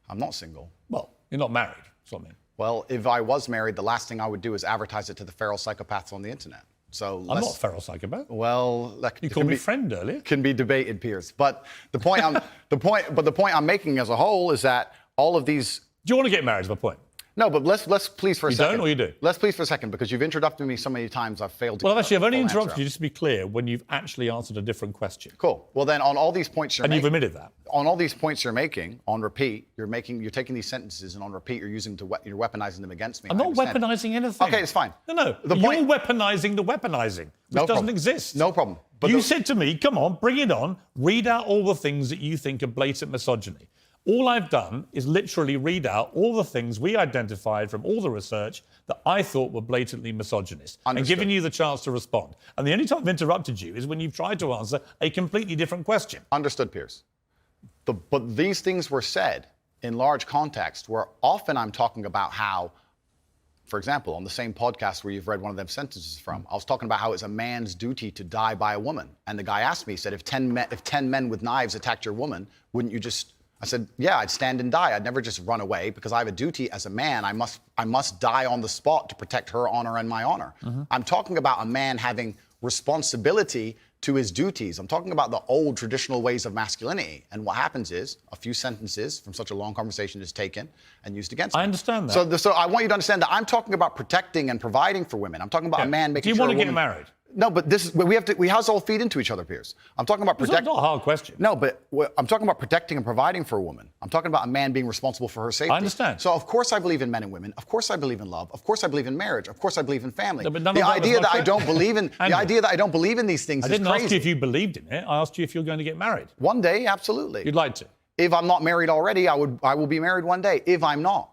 I'm not single. Well, you're not married. That's what I mean. Well, if I was married, the last thing I would do is advertise it to the feral psychopaths on the internet. So I'm not a feral psychopath. Well, that You can called me be- friend earlier. can be debated, Piers. But the point the point I'm making as a whole is that all of these. Do you want to get married is my point. No, but let's please for a You second. don't or you do? Let's please for a second, because you've interrupted me so many times I've failed to. Well, actually, I've only full answer interrupted you, out. just to be clear, when you've actually answered a different question. Cool. Well, then on all these points you're And you've making, admitted that. on all these points you're making on repeat, you're taking these sentences and on repeat you're using you're weaponizing them against me. I'm I not understand. weaponizing anything. Okay, it's fine. No. The You're point- weaponizing the weaponizing, which No doesn't problem. exist. No problem. But You said to me, come on, bring it on, read out all the things that you think are blatant misogyny. All I've done is literally read out all the things we identified from all the research that I thought were blatantly misogynist and Understood. given you the chance to respond. And the only time I've interrupted you is when you've tried to answer a completely different question. Understood, Piers. But these things were said in large context where often I'm talking about how, for example, on the same podcast where you've read one of them sentences from, I was talking about how it's a man's duty to die by a woman. And the guy asked me, he said, if 10 men with knives attacked your woman, wouldn't you just... I said, yeah, I'd stand and die. I'd never just run away because I have a duty as a man. I must die on the spot to protect her honor and my honor. I'm talking about a man having responsibility to his duties. I'm talking about the old traditional ways of masculinity. And what happens is a few sentences from such a long conversation is taken and used against me. I understand that. So I want you to understand that I'm talking about protecting and providing for women. I'm talking about a man making Do you sure want a to get woman- married? No, but this is we have to all feed into each other, Piers. I'm talking about It's protecting. not a hard question. No, but I'm talking about protecting and providing for a woman. I'm talking about a man being responsible for her safety. I understand. So of course I believe in men and women. Of course I believe in love. Of course I believe in marriage. Of course I believe in family. No, but none The of that was idea my that I question. don't believe in the Andrew, idea that I don't believe in these things I is didn't crazy. ask you if you believed in it. I asked you if you're going to get married. One day, absolutely. You'd like to. If I'm not married already, I will be married one day. If I'm not,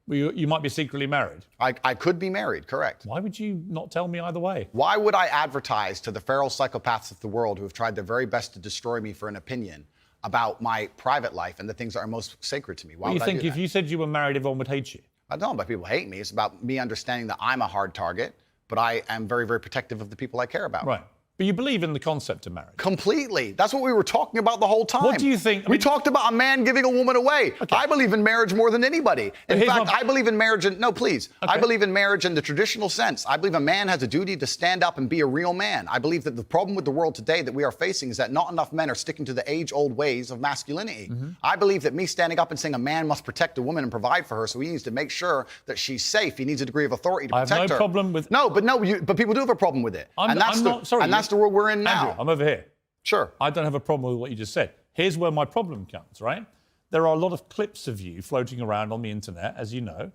Well, you might be secretly married. I could be married. Correct. Why would you not tell me either way? Why would I advertise to the feral psychopaths of the world who have tried their very best to destroy me for an opinion about my private life and the things that are most sacred to me? Why Well, you would think I do if that? you said you were married, everyone would hate you? I don't know about people hate me. It's about me understanding that I'm a hard target, but I am very, very protective of the people I care about. Right. But you believe in the concept of marriage. Completely. That's what we were talking about the whole time. What do you think? We talked about a man giving a woman away. Okay. I believe in marriage more than anybody. In here's fact, my- I believe in marriage no, please. Okay. I believe in marriage in the traditional sense. I believe a man has a duty to stand up and be a real man. I believe that the problem with the world today that we are facing is that not enough men are sticking to the age-old ways of masculinity. Mm-hmm. I believe that me standing up and saying a man must protect a woman and provide for her, so he needs to make sure that she's safe. He needs a degree of authority to I have protect no her. problem with- But people do have a problem with it. I'm not, sorry. And that's the world we're in now. Andrew, I'm over here. Sure. I don't have a problem with what you just said. Here's where my problem comes, right? There are a lot of clips of you floating around on the internet, as you know.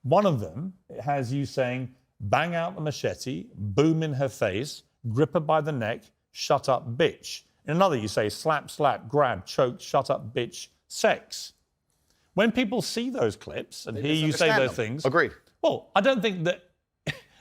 One of them has you saying, bang out the machete, boom in her face, grip her by the neck, shut up, bitch. In another, you say, slap, slap, grab, choke, shut up, bitch, sex. When people see those clips and hear you say misunderstand those them. things... Agreed. Well, I don't think that...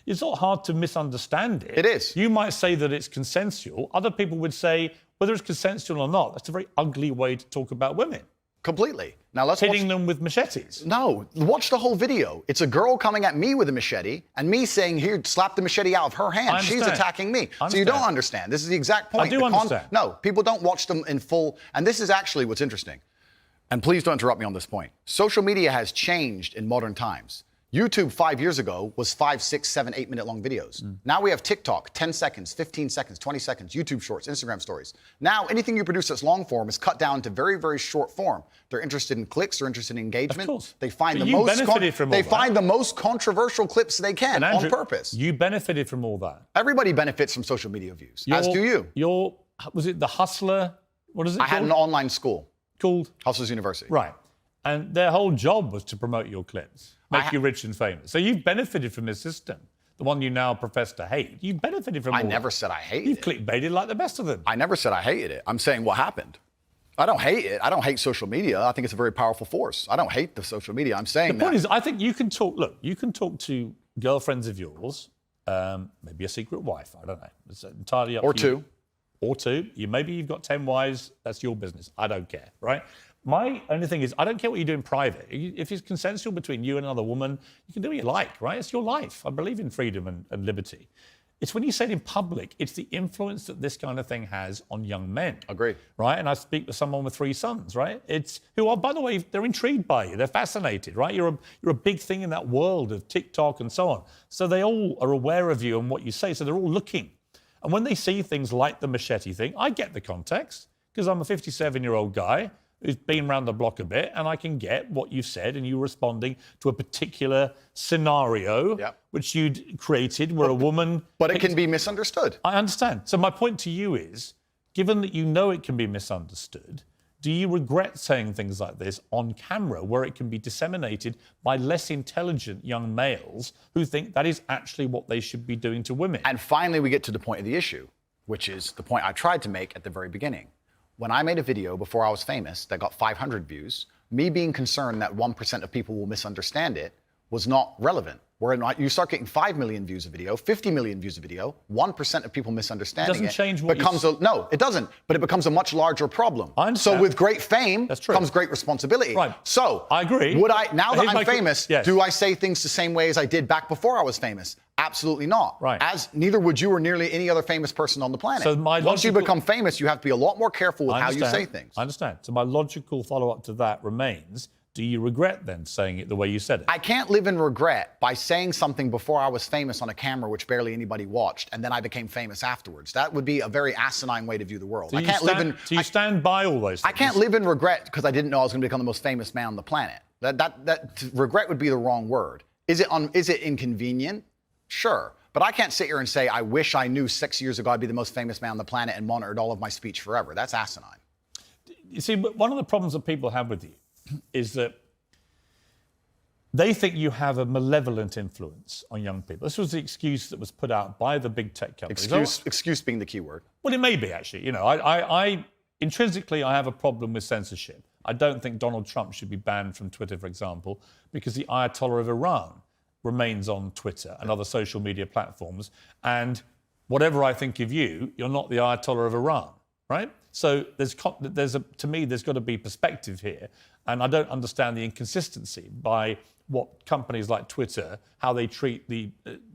It's not hard to misunderstand it. It is. You might say that it's consensual. Other people would say, whether it's consensual or not, that's a very ugly way to talk about women. Completely. Now let's Hitting watch. them with machetes. No, watch the whole video. It's a girl coming at me with a machete and me saying, here, slap the machete out of her hand. I She's understand. attacking me. I So you don't understand. understand. This is the exact point. I do The understand. No, people don't watch them in full. And this is actually what's interesting. And please don't interrupt me on this point. Social media has changed in modern times. YouTube 5 years ago was 5, 6, 7, 8 minute long videos. Now we have TikTok, 10 seconds, 15 seconds, 20 seconds, YouTube shorts, Instagram stories. Now anything you produce that's long form is cut down to very, very short form. They're interested in clicks, they're interested in engagement. Of course. They find But the you most benefited from all they that. find the most controversial clips they can And Andrew, on purpose. You benefited from all that. Everybody benefits from social media views, as do you. Was it the Hustler? What is it I had an online school, called? Hustlers University. Right. And their whole job was to promote your clips, make you rich and famous. So you've benefited from this system, the one you now profess to hate. You've benefited from I all never that. said I hated You've it. clickbaited like the best of them. I never said I hated it. I'm saying what happened. I don't hate it. I don't hate social media. I think it's a very powerful force. I don't hate the social media. I'm saying The point is, I think you can talk. Look, you can talk to girlfriends of yours, maybe a secret wife. I don't know. It's entirely up Or to you. two. Or two. Maybe you've got 10 wives. That's your business. I don't care, right? My only thing is, I don't care what you do in private. If it's consensual between you and another woman, you can do what you like, right? It's your life. I believe in freedom and liberty. It's when you say it in public, it's the influence that this kind of thing has on young men. Agreed. Right? And I speak to someone with 3 sons, right? Who are, by the way, they're intrigued by you. They're fascinated, right? You're a big thing in that world of TikTok and so on. So they all are aware of you and what you say. So they're all looking. And when they see things like the machete thing, I get the context because I'm a 57-year-old guy who's been around the block a bit, and I can get what you've said, and you responding to a particular scenario which you'd created where a woman... But it can be misunderstood. I understand. So my point to you is, given that you know it can be misunderstood, do you regret saying things like this on camera where it can be disseminated by less intelligent young males who think that is actually what they should be doing to women? And finally, we get to the point of the issue, which is the point I tried to make at the very beginning. When I made a video before I was famous that got 500 views, me being concerned that 1% of people will misunderstand it was not relevant. Where you start getting 5 million views a video, 50 million views a video, 1% of people misunderstanding Doesn't change what becomes no, it doesn't. But it becomes a much larger problem. I understand. So with great fame That's true. comes great responsibility. Right. So I agree. Would I now that Here's my I'm famous? yes. Do I say things the same way as I did back before I was famous? Absolutely not. Right. As neither would you or nearly any other famous person on the planet. So my Once you logical- become famous, you have to be a lot more careful with I how you understand. say things. I understand. So my logical follow-up to that remains, do you regret then saying it the way you said it? I can't live in regret by saying something before I was famous on a camera which barely anybody watched, and then I became famous afterwards. That would be a very asinine way to view the world. Do I can't live in. Do you stand by all those things? I can't live in regret because I didn't know I was going to become the most famous man on the planet. That regret would be the wrong word. Is it inconvenient? Sure. But I can't sit here and say, I wish I knew 6 years ago I'd be the most famous man on the planet and monitored all of my speech forever. That's asinine. You see, but one of the problems that people have with you is that they think you have a malevolent influence on young people. This was the excuse that was put out by the big tech companies. Excuse being the key word. Well, it may be, actually. You know, I intrinsically, I have a problem with censorship. I don't think Donald Trump should be banned from Twitter, for example, because the Ayatollah of Iran remains on Twitter and other social media platforms. And whatever I think of you, you're not the Ayatollah of Iran. right? So to me, there's got to be perspective here. And I don't understand the inconsistency by what companies like Twitter, how they treat the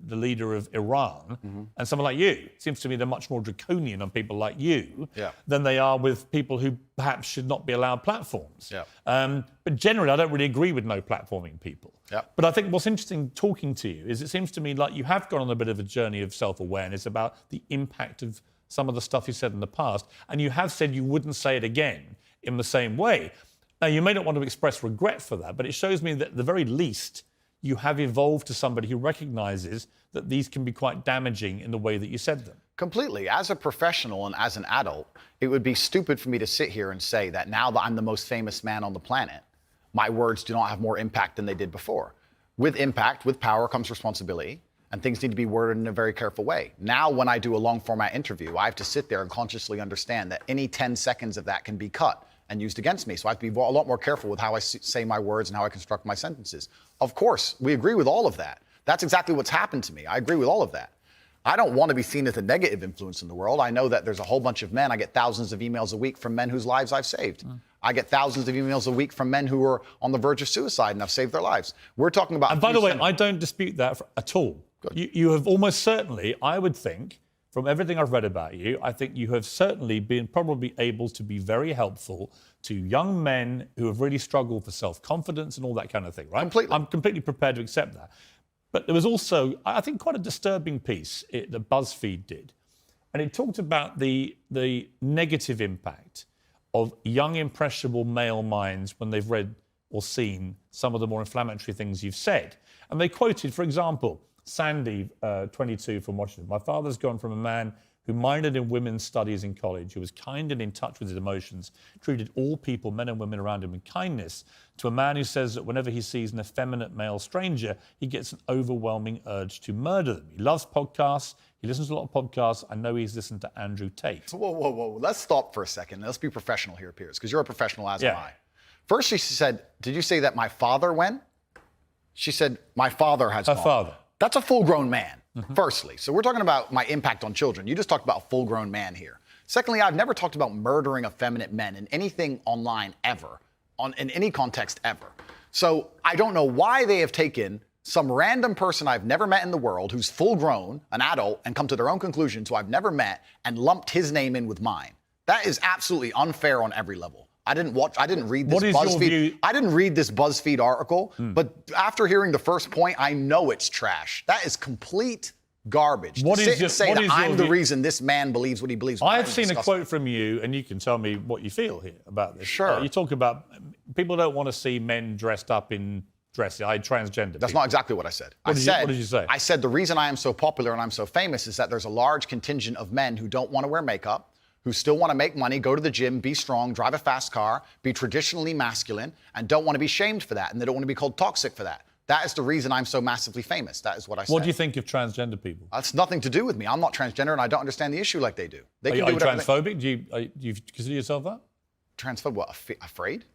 leader of Iran and someone like you. It seems to me they're much more draconian on people like you than they are with people who perhaps should not be allowed platforms. But generally, I don't really agree with no platforming people. But I think what's interesting talking to you is it seems to me like you have gone on a bit of a journey of self-awareness about the impact of some of the stuff you said in the past, and you have said you wouldn't say it again in the same way. Now, you may not want to express regret for that, but it shows me that at the very least, you have evolved to somebody who recognises that these can be quite damaging in the way that you said them. Completely. As a professional and as an adult, it would be stupid for me to sit here and say that now that I'm the most famous man on the planet, my words do not have more impact than they did before. With impact, with power comes responsibility, and things need to be worded in a very careful way. Now, when I do a long format interview, I have to sit there and consciously understand that any 10 seconds of that can be cut and used against me. So I have to be a lot more careful with how I say my words and how I construct my sentences. Of course, we agree with all of that. That's exactly what's happened to me. I agree with all of that. I don't want to be seen as a negative influence in the world. I know that there's a whole bunch of men. I get thousands of emails a week from men whose lives I've saved. I get thousands of emails a week from men who are on the verge of suicide and I've saved their lives. We're talking about... And by the way, I don't dispute that at all. You have almost certainly, I would think, from everything I've read about you, I think you have certainly been probably able to be very helpful to young men who have really struggled for self-confidence and all that kind of thing, right? Completely. I'm completely prepared to accept that. But there was also, I think, quite a disturbing piece that BuzzFeed did. And it talked about the negative impact of young, impressionable male minds when they've read or seen some of the more inflammatory things you've said. And they quoted, for example, Sandy, 22, from Washington. My father's gone from a man who minored in women's studies in college, who was kind and in touch with his emotions, treated all people, men and women around him, with kindness, to a man who says that whenever he sees an effeminate male stranger, he gets an overwhelming urge to murder them. He loves podcasts. He listens to a lot of podcasts. I know he's listened to Andrew Tate. Whoa. Let's stop for a second. Let's be professional here, Piers, because you're a professional, as am I. First, she said, did you say that my father went? She said, my father has gone. Her father. That's a full-grown man, firstly. So we're talking about my impact on children. You just talked about a full-grown man here. Secondly, I've never talked about murdering effeminate men in anything online ever, in any context ever. So I don't know why they have taken some random person I've never met in the world who's full-grown, an adult, and come to their own conclusions who I've never met and lumped his name in with mine. That is absolutely unfair on every level. I didn't read this BuzzFeed. I didn't read this BuzzFeed article, but after hearing the first point, I know it's trash. That is complete garbage. What to is sit your, and say what that is I'm your the view? reason this man believes what he believes. I've seen a quote from you, and you can tell me what you feel here about this. Sure. You talk about people don't want to see men dressed up in dresses. Transgender. That's not exactly what I said. What did you say? I said the reason I am so popular and I'm so famous is that there's a large contingent of men who don't want to wear makeup, who still want to make money, go to the gym, be strong, drive a fast car, be traditionally masculine, and don't want to be shamed for that, and they don't want to be called toxic for that. That is the reason I'm so massively famous. That is what I said. What do you think of transgender people? That's nothing to do with me. I'm not transgender, and I don't understand the issue like they do. They Are you transphobic? Do you consider yourself that? Transphobic? What? Afraid?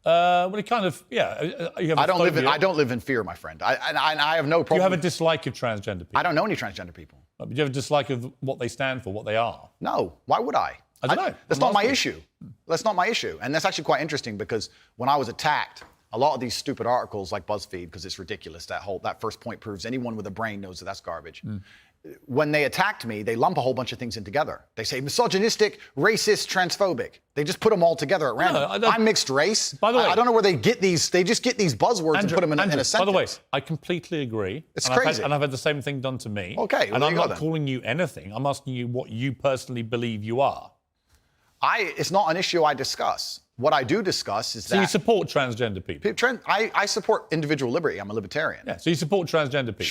Well, it kind of, yeah. You have I don't live in fear, my friend. I have no problem. Do you have a dislike of transgender people? I don't know any transgender people. But do you have a dislike of what they stand for, what they are? No. Why would I? I don't know. That's not my issue. That's not my issue. And that's actually quite interesting because when I was attacked, a lot of these stupid articles like BuzzFeed, because it's ridiculous, that first point proves anyone with a brain knows that that's garbage. When they attacked me, they lump a whole bunch of things in together. They say misogynistic, racist, transphobic. They just put them all together at random. No, I'm mixed race. By the way, I don't know where they get these. They just get these buzzwords and put them in a sentence. By the way, I completely agree. It's crazy. And I've had the same thing done to me. Okay, well, and there I'm you go not then. calling you anything. I'm asking you what you personally believe you are. It's not an issue I discuss. What I do discuss is So you support transgender people? I support individual liberty. I'm a libertarian. Yeah, so you support transgender people?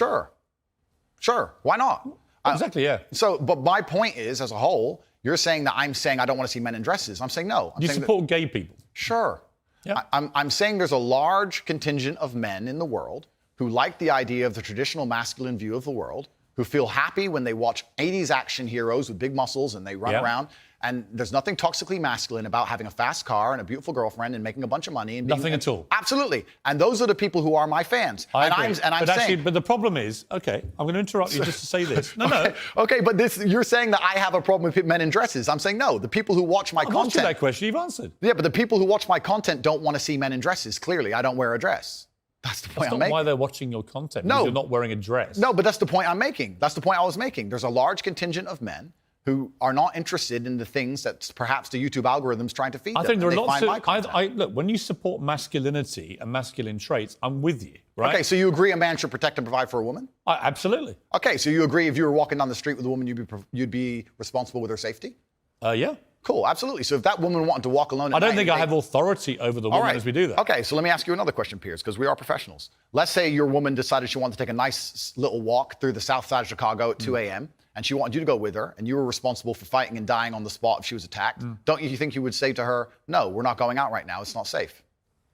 Sure. Why not? Exactly, yeah. So, but my point is, as a whole, you're saying that I'm saying I don't want to see men in dresses. I'm saying no. You support gay people? Sure. Yeah. I'm saying there's a large contingent of men in the world who like the idea of the traditional masculine view of the world, who feel happy when they watch 80s action heroes with big muscles and they run around. And there's nothing toxically masculine about having a fast car and a beautiful girlfriend and making a bunch of money. And Nothing at all. Absolutely. And those are the people who are my fans. I and agree. I'm but saying, but the problem is, okay, I'm going to interrupt you just to say this. No. Okay, but you're saying that I have a problem with men in dresses. I'm saying no. The people who watch my I've answered content. that question. You've answered. Yeah, but the people who watch my content don't want to see men in dresses. Clearly, I don't wear a dress. That's the point That's I'm not making. why they're watching your content. No. Because you're not wearing a dress. No, but that's the point I'm making. That's the point I was making. There's a large contingent of men who are not interested in the things that perhaps the YouTube algorithm's trying to feed them. I think there are lots of. look, when you support masculinity and masculine traits, I'm with you, right? Okay, so you agree a man should protect and provide for a woman? Absolutely. Okay, so you agree if you were walking down the street with a woman, you'd be responsible with her safety? Yeah. Cool, absolutely. So if that woman wanted to walk alone at I don't night think I have authority over the woman as we do that. Okay, so let me ask you another question, Piers, because we are professionals. Let's say your woman decided she wanted to take a nice little walk through the south side of Chicago at 2 a.m., and she wanted you to go with her, and you were responsible for fighting and dying on the spot if she was attacked. Don't you think you would say to her, no, we're not going out right now, it's not safe?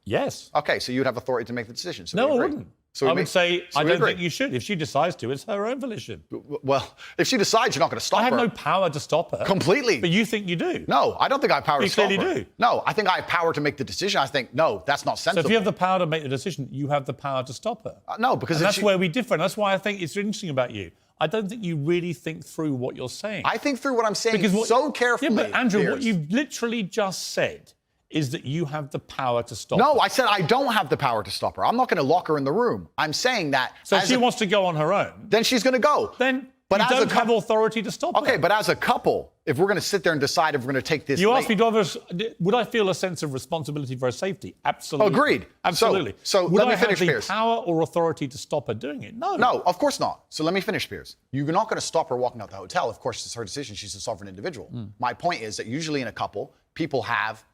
Yes. Okay, so you'd have authority to make the decision. So No, we I agree. wouldn't. So I we would say, so I we don't agree. think you should. If she decides to, it's her own volition. Well, if she decides, you're not going to stop I have her. no power to stop her. Completely. But you think you do. No, I don't think I have power You to stop her. clearly do. No, I think I have power to make the decision. I think, no, that's not So sensible. if you have the power to make the decision, you have the power to stop her. No, because And if that's she- where we differ. And that's why I think it's interesting about you. I don't think you really think through what you're saying. I think through what I'm saying Because so carefully. Yeah, but Andrew, what Piers. you've literally just said is that you have the power to stop No, her. I said I don't have the power to stop her. I'm not going to lock her in the room. I'm saying that. So if she wants to go on her own, then she's going to go. then But you as a don't have couple- authority to stop her. Okay, but as a couple, if we're going to sit there and decide if we're going to take this. You asked me, would I feel a sense of responsibility for her safety? Absolutely. Agreed. Absolutely. So would let me I finish, have the Piers. power or authority to stop her doing it? No. No, of course not. So let me finish, Piers. You're not going to stop her walking out the hotel. Of course, it's her decision. She's a sovereign individual. My point is that usually in a couple,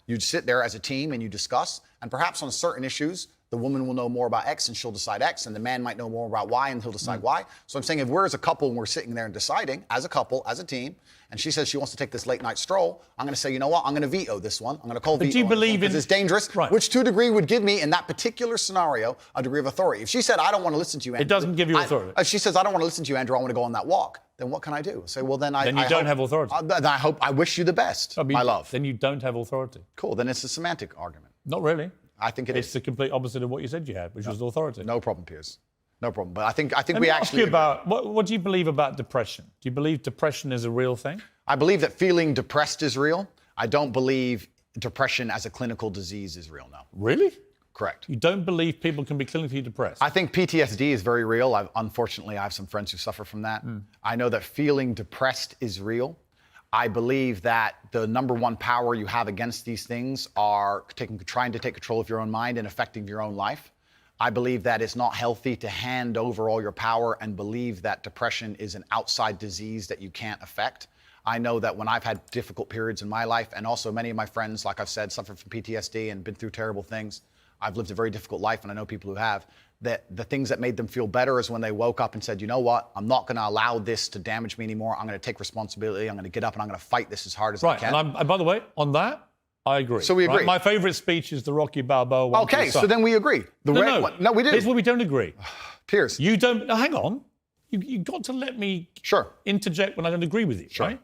you'd sit there as a team and you discuss, and perhaps on certain issues, the woman will know more about X and she'll decide X, and the man might know more about Y and he'll decide Y. So I'm saying if we're as a couple and we're sitting there and deciding, as a couple, as a team, and she says she wants to take this late night stroll, I'm going to say, you know what, I'm going to veto this one. I'm going to call veto do you on this one believe because in- it's dangerous, Right. which to a degree would give me, in that particular scenario, a degree of authority. If she said, I don't want to listen to you, Andrew. It doesn't give you authority. If she says, I don't want to listen to you, Andrew, I want to go on that walk, then what can I do? Say, well, then Then you don't have authority. Then I wish you the best, my love. Then you don't have authority. Cool, then it's a semantic argument. Not really. I think It's is. the complete opposite of what you said you had, which was authority. No problem, Piers. No problem. But I think Let we me ask actually. you about what do you believe about depression? Do you believe depression is a real thing? I believe that feeling depressed is real. I don't believe depression as a clinical disease is real, no. Really? Correct. You don't believe people can be clinically depressed? I think PTSD is very real. Unfortunately, I have some friends who suffer from that. I know that feeling depressed is real. I believe that the number one power you have against these things are trying to take control of your own mind and affecting your own life. I believe that it's not healthy to hand over all your power and believe that depression is an outside disease that you can't affect. I know that when I've had difficult periods in my life, and also many of my friends, like I've said, suffered from PTSD and been through terrible things. I've lived a very difficult life, and I know people who have, that the things that made them feel better is when they woke up and said, you know what, I'm not going to allow this to damage me anymore. I'm going to take responsibility. I'm going to get up and I'm going to fight this as hard as I Right, can. and by the way, on that, I agree. So we right? agree. My favourite speech is the Rocky Balboa one. to Okay, the so sun. then we agree. No, we do. Here's where we don't agree. Piers. You don't. No, hang on. You got to let me Sure. interject when I don't agree with you. Sure. Right?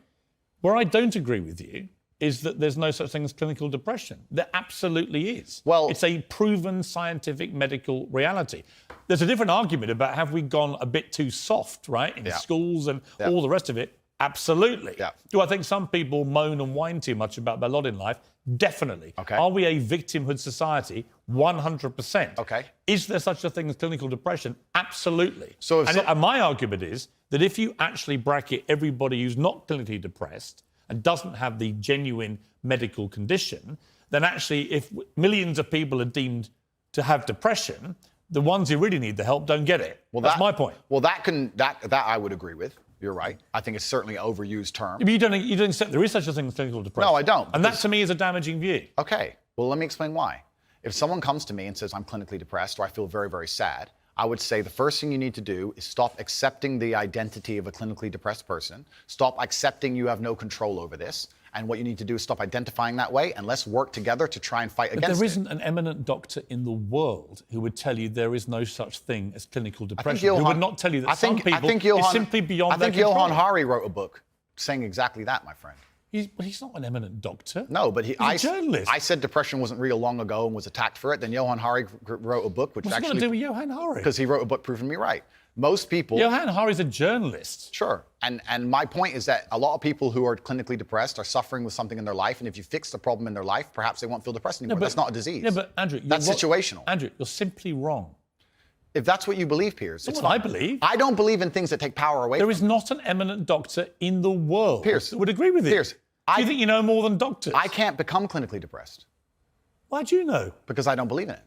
Where I don't agree with you is that there's no such thing as clinical depression. There absolutely is. Well- it's a proven scientific medical reality. There's a different argument about have we gone a bit too soft, right, in Yeah. schools and Yeah. all the rest of it. Absolutely. Yeah. Do I think some people moan and whine too much about their lot in life? Definitely. Okay. Are we a victimhood society? 100%. Okay. Is there such a thing as clinical depression? Absolutely. So if and my argument is that if you actually bracket everybody who's not clinically depressed and doesn't have the genuine medical condition, then actually if millions of people are deemed to have depression, the ones who really need the help don't get it. Well, that's my point. Well, that I would agree with. You're right. I think it's certainly an overused term. But you don't accept there is such a thing as clinical depression. No, I don't, And that because- to me is a damaging view. Okay, well, let me explain why. If someone comes to me and says, I'm clinically depressed or I feel very, very sad, I would say the first thing you need to do is stop accepting the identity of a clinically depressed person. Stop accepting you have no control over this. And what you need to do is stop identifying that way, and let's work together to try and fight against it. But there isn't an eminent doctor in the world who would tell you there is no such thing as clinical depression. Who would not tell you that some people is simply beyond their control. Johann Hari wrote a book saying exactly that, my friend. He's not an eminent doctor. No, but he's a journalist. I said depression wasn't real long ago and was attacked for it. Then Johann Hari wrote a book, which What's it got to do with Johann Hari? Because he wrote a book proving me right. Most people... Johann Hari's a journalist. Sure. And my point is that a lot of people who are clinically depressed are suffering with something in their life, and if you fix the problem in their life, perhaps they won't feel depressed anymore. That's not a disease. Yeah, but Andrew... That's situational. Andrew, you're simply wrong. If that's what you believe, Piers, it's what I believe. I don't believe in things that take power away from There is not an eminent doctor in the world Piers, that would agree with you. Piers, do you think you know more than doctors? I can't become clinically depressed. Why do you know? Because I don't believe in it.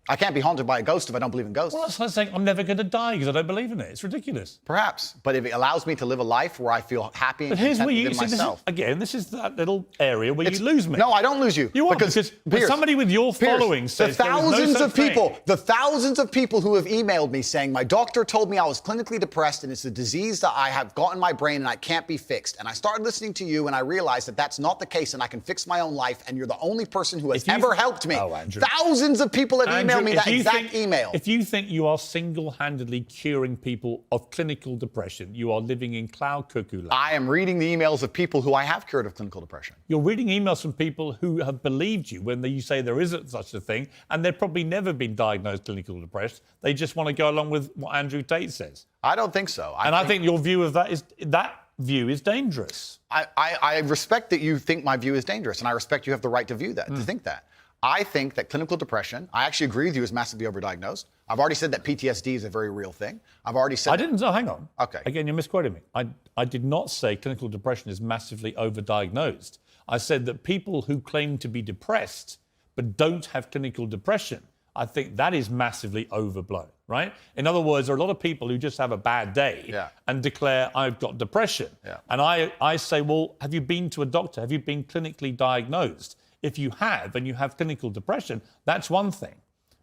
I can't be haunted by a ghost if I don't believe in ghosts. Well, that's like saying I'm never going to die because I don't believe in it. It's ridiculous. Perhaps, but if it allows me to live a life where I feel happy and content within myself. This is that little area where you lose me. No, I don't lose you. You are, because Piers, somebody with your following says the thousands of people who have emailed me saying my doctor told me I was clinically depressed and it's a disease that I have got in my brain and I can't be fixed. And I started listening to you and I realized that that's not the case and I can fix my own life and you're the only person who has ever helped me. Oh, Andrew. Thousands of people have emailed me that exact email. If you think you are single-handedly curing people of clinical depression, you are living in cloud cuckoo land. I am reading the emails of people who I have cured of clinical depression. You're reading emails from people who have believed you when you say there isn't such a thing, and they've probably never been diagnosed clinically depressed. They just want to go along with what Andrew Tate says. I don't think so. I think your view of that is dangerous. I respect that you think my view is dangerous, and I respect you have the right to view that, to think that. I think that clinical depression, I actually agree with you, is massively overdiagnosed. I've already said that PTSD is a very real thing. I've already said... hang on. Okay. Again, you're misquoting me. I did not say clinical depression is massively overdiagnosed. I said that people who claim to be depressed but don't have clinical depression, I think that is massively overblown, right? In other words, there are a lot of people who just have a bad day and declare, I've got depression. Yeah. And I say, well, have you been to a doctor? Have you been clinically diagnosed? If you have, and you have clinical depression, that's one thing.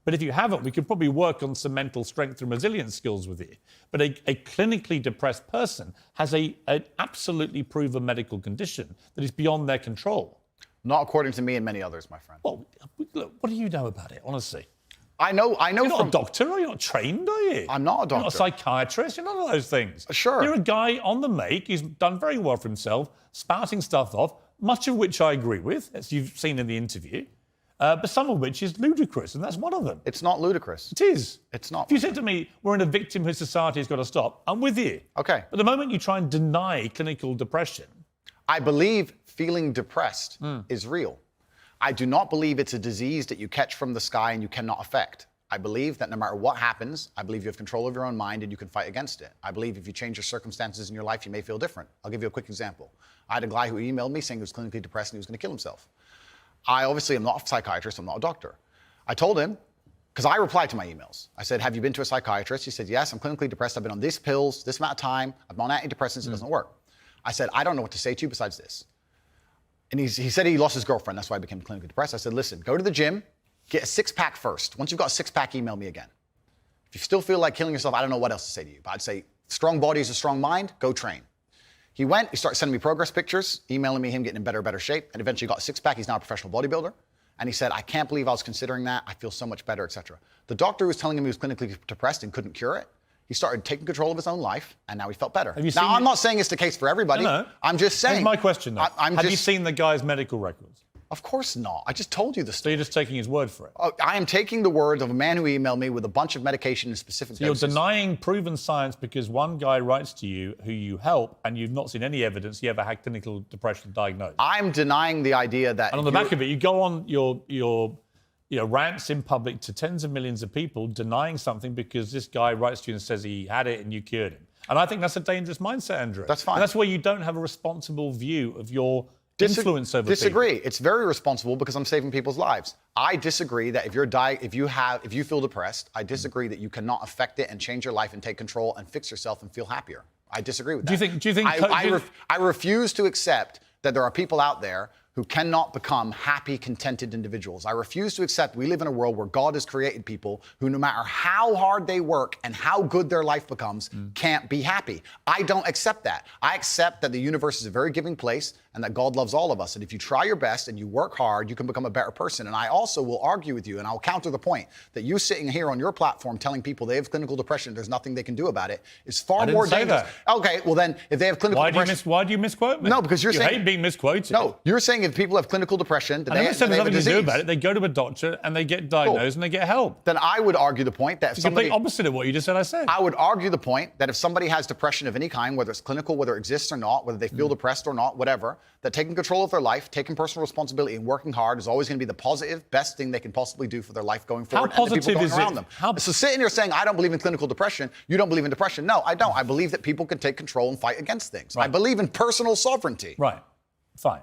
But if you haven't, we could probably work on some mental strength and resilience skills with you. But a clinically depressed person has an absolutely proven medical condition that is beyond their control. Not according to me and many others, my friend. Well, look, what do you know about it, honestly? I know. You're not a doctor, are you? You're not trained, are you? I'm not a doctor. You're not a psychiatrist. You're none of those things. Sure. You're a guy on the make. He's done very well for himself, spouting stuff off, much of which I agree with, as you've seen in the interview, but some of which is ludicrous, and that's one of them. It's not ludicrous. It is. It's not. If you said to me, we're in a victimhood society, it's got to stop, I'm with you. Okay. But the moment you try and deny clinical depression... I believe feeling depressed is real. I do not believe it's a disease that you catch from the sky and you cannot affect. I believe that no matter what happens, I believe you have control of your own mind and you can fight against it. I believe if you change your circumstances in your life, you may feel different. I'll give you a quick example. I had a guy who emailed me saying he was clinically depressed and he was going to kill himself. I obviously am not a psychiatrist, I'm not a doctor. I told him, because I replied to my emails. I said, have you been to a psychiatrist? He said, yes, I'm clinically depressed. I've been on these pills, this amount of time. I'm on antidepressants, it doesn't work. I said, I don't know what to say to you besides this. And he said he lost his girlfriend, that's why he became clinically depressed. I said, listen, go to the gym, get a six-pack first. Once you've got a six-pack, email me again. If you still feel like killing yourself, I don't know what else to say to you. But I'd say, strong body is a strong mind, go train. He went, he started sending me progress pictures, emailing me him getting in better shape, and eventually got a six-pack. He's now a professional bodybuilder. And he said, I can't believe I was considering that. I feel so much better, etc. The doctor was telling him he was clinically depressed and couldn't cure it. He started taking control of his own life, and now he felt better. Now, I'm not saying it's the case for everybody. No. I'm just saying. Here's my question, though. Have you seen the guy's medical records? Of course not. I just told you the So story. you're just taking his word for it? I am taking the word of a man who emailed me with a bunch of medication and specific doses. You're denying proven science because one guy writes to you who you help and you've not seen any evidence he ever had clinical depression diagnosed. I'm denying the idea that... And on the back of it, you go on your rants in public to tens of millions of people denying something because this guy writes to you and says he had it and you cured him. And I think that's a dangerous mindset, Andrew. That's fine. And that's where you don't have a responsible view of your influence over Disagree. people. It's very responsible because I'm saving people's lives. I disagree that if you feel depressed, I disagree that you cannot affect it and change your life and take control and fix yourself and feel happier. I disagree with that. Do you think I refuse to accept that there are people out there who cannot become happy, contented individuals. I refuse to accept we live in a world where God has created people who, no matter how hard they work and how good their life becomes, can't be happy. I don't accept that. I accept that the universe is a very giving place and that God loves all of us. And if you try your best and you work hard, you can become a better person. And I also will argue with you, and I'll counter the point, that you sitting here on your platform telling people they have clinical depression, there's nothing they can do about it, is far more dangerous. Okay, well then, if they have clinical depression... Why do you misquote me? No, because you're saying... You hate being misquoted. No, you're saying if people have clinical depression, then I never said there's nothing to do about it. it. They go to a doctor and they get diagnosed and they get help. Then I would argue the point that if It's the somebody... complete opposite of what you just said I said. I would argue the point that if somebody has depression of any kind, whether it's clinical, whether it exists or not, whether they feel depressed or not, whatever, that taking control of their life, taking personal responsibility and working hard is always going to be the positive, best thing they can possibly do for their life going forward. How and the people positive going is around it? them. So sitting here saying, I don't believe in clinical depression, you don't believe in depression. No, I don't. I believe that people can take control and fight against things. Right. I believe in personal sovereignty. Right. Fine.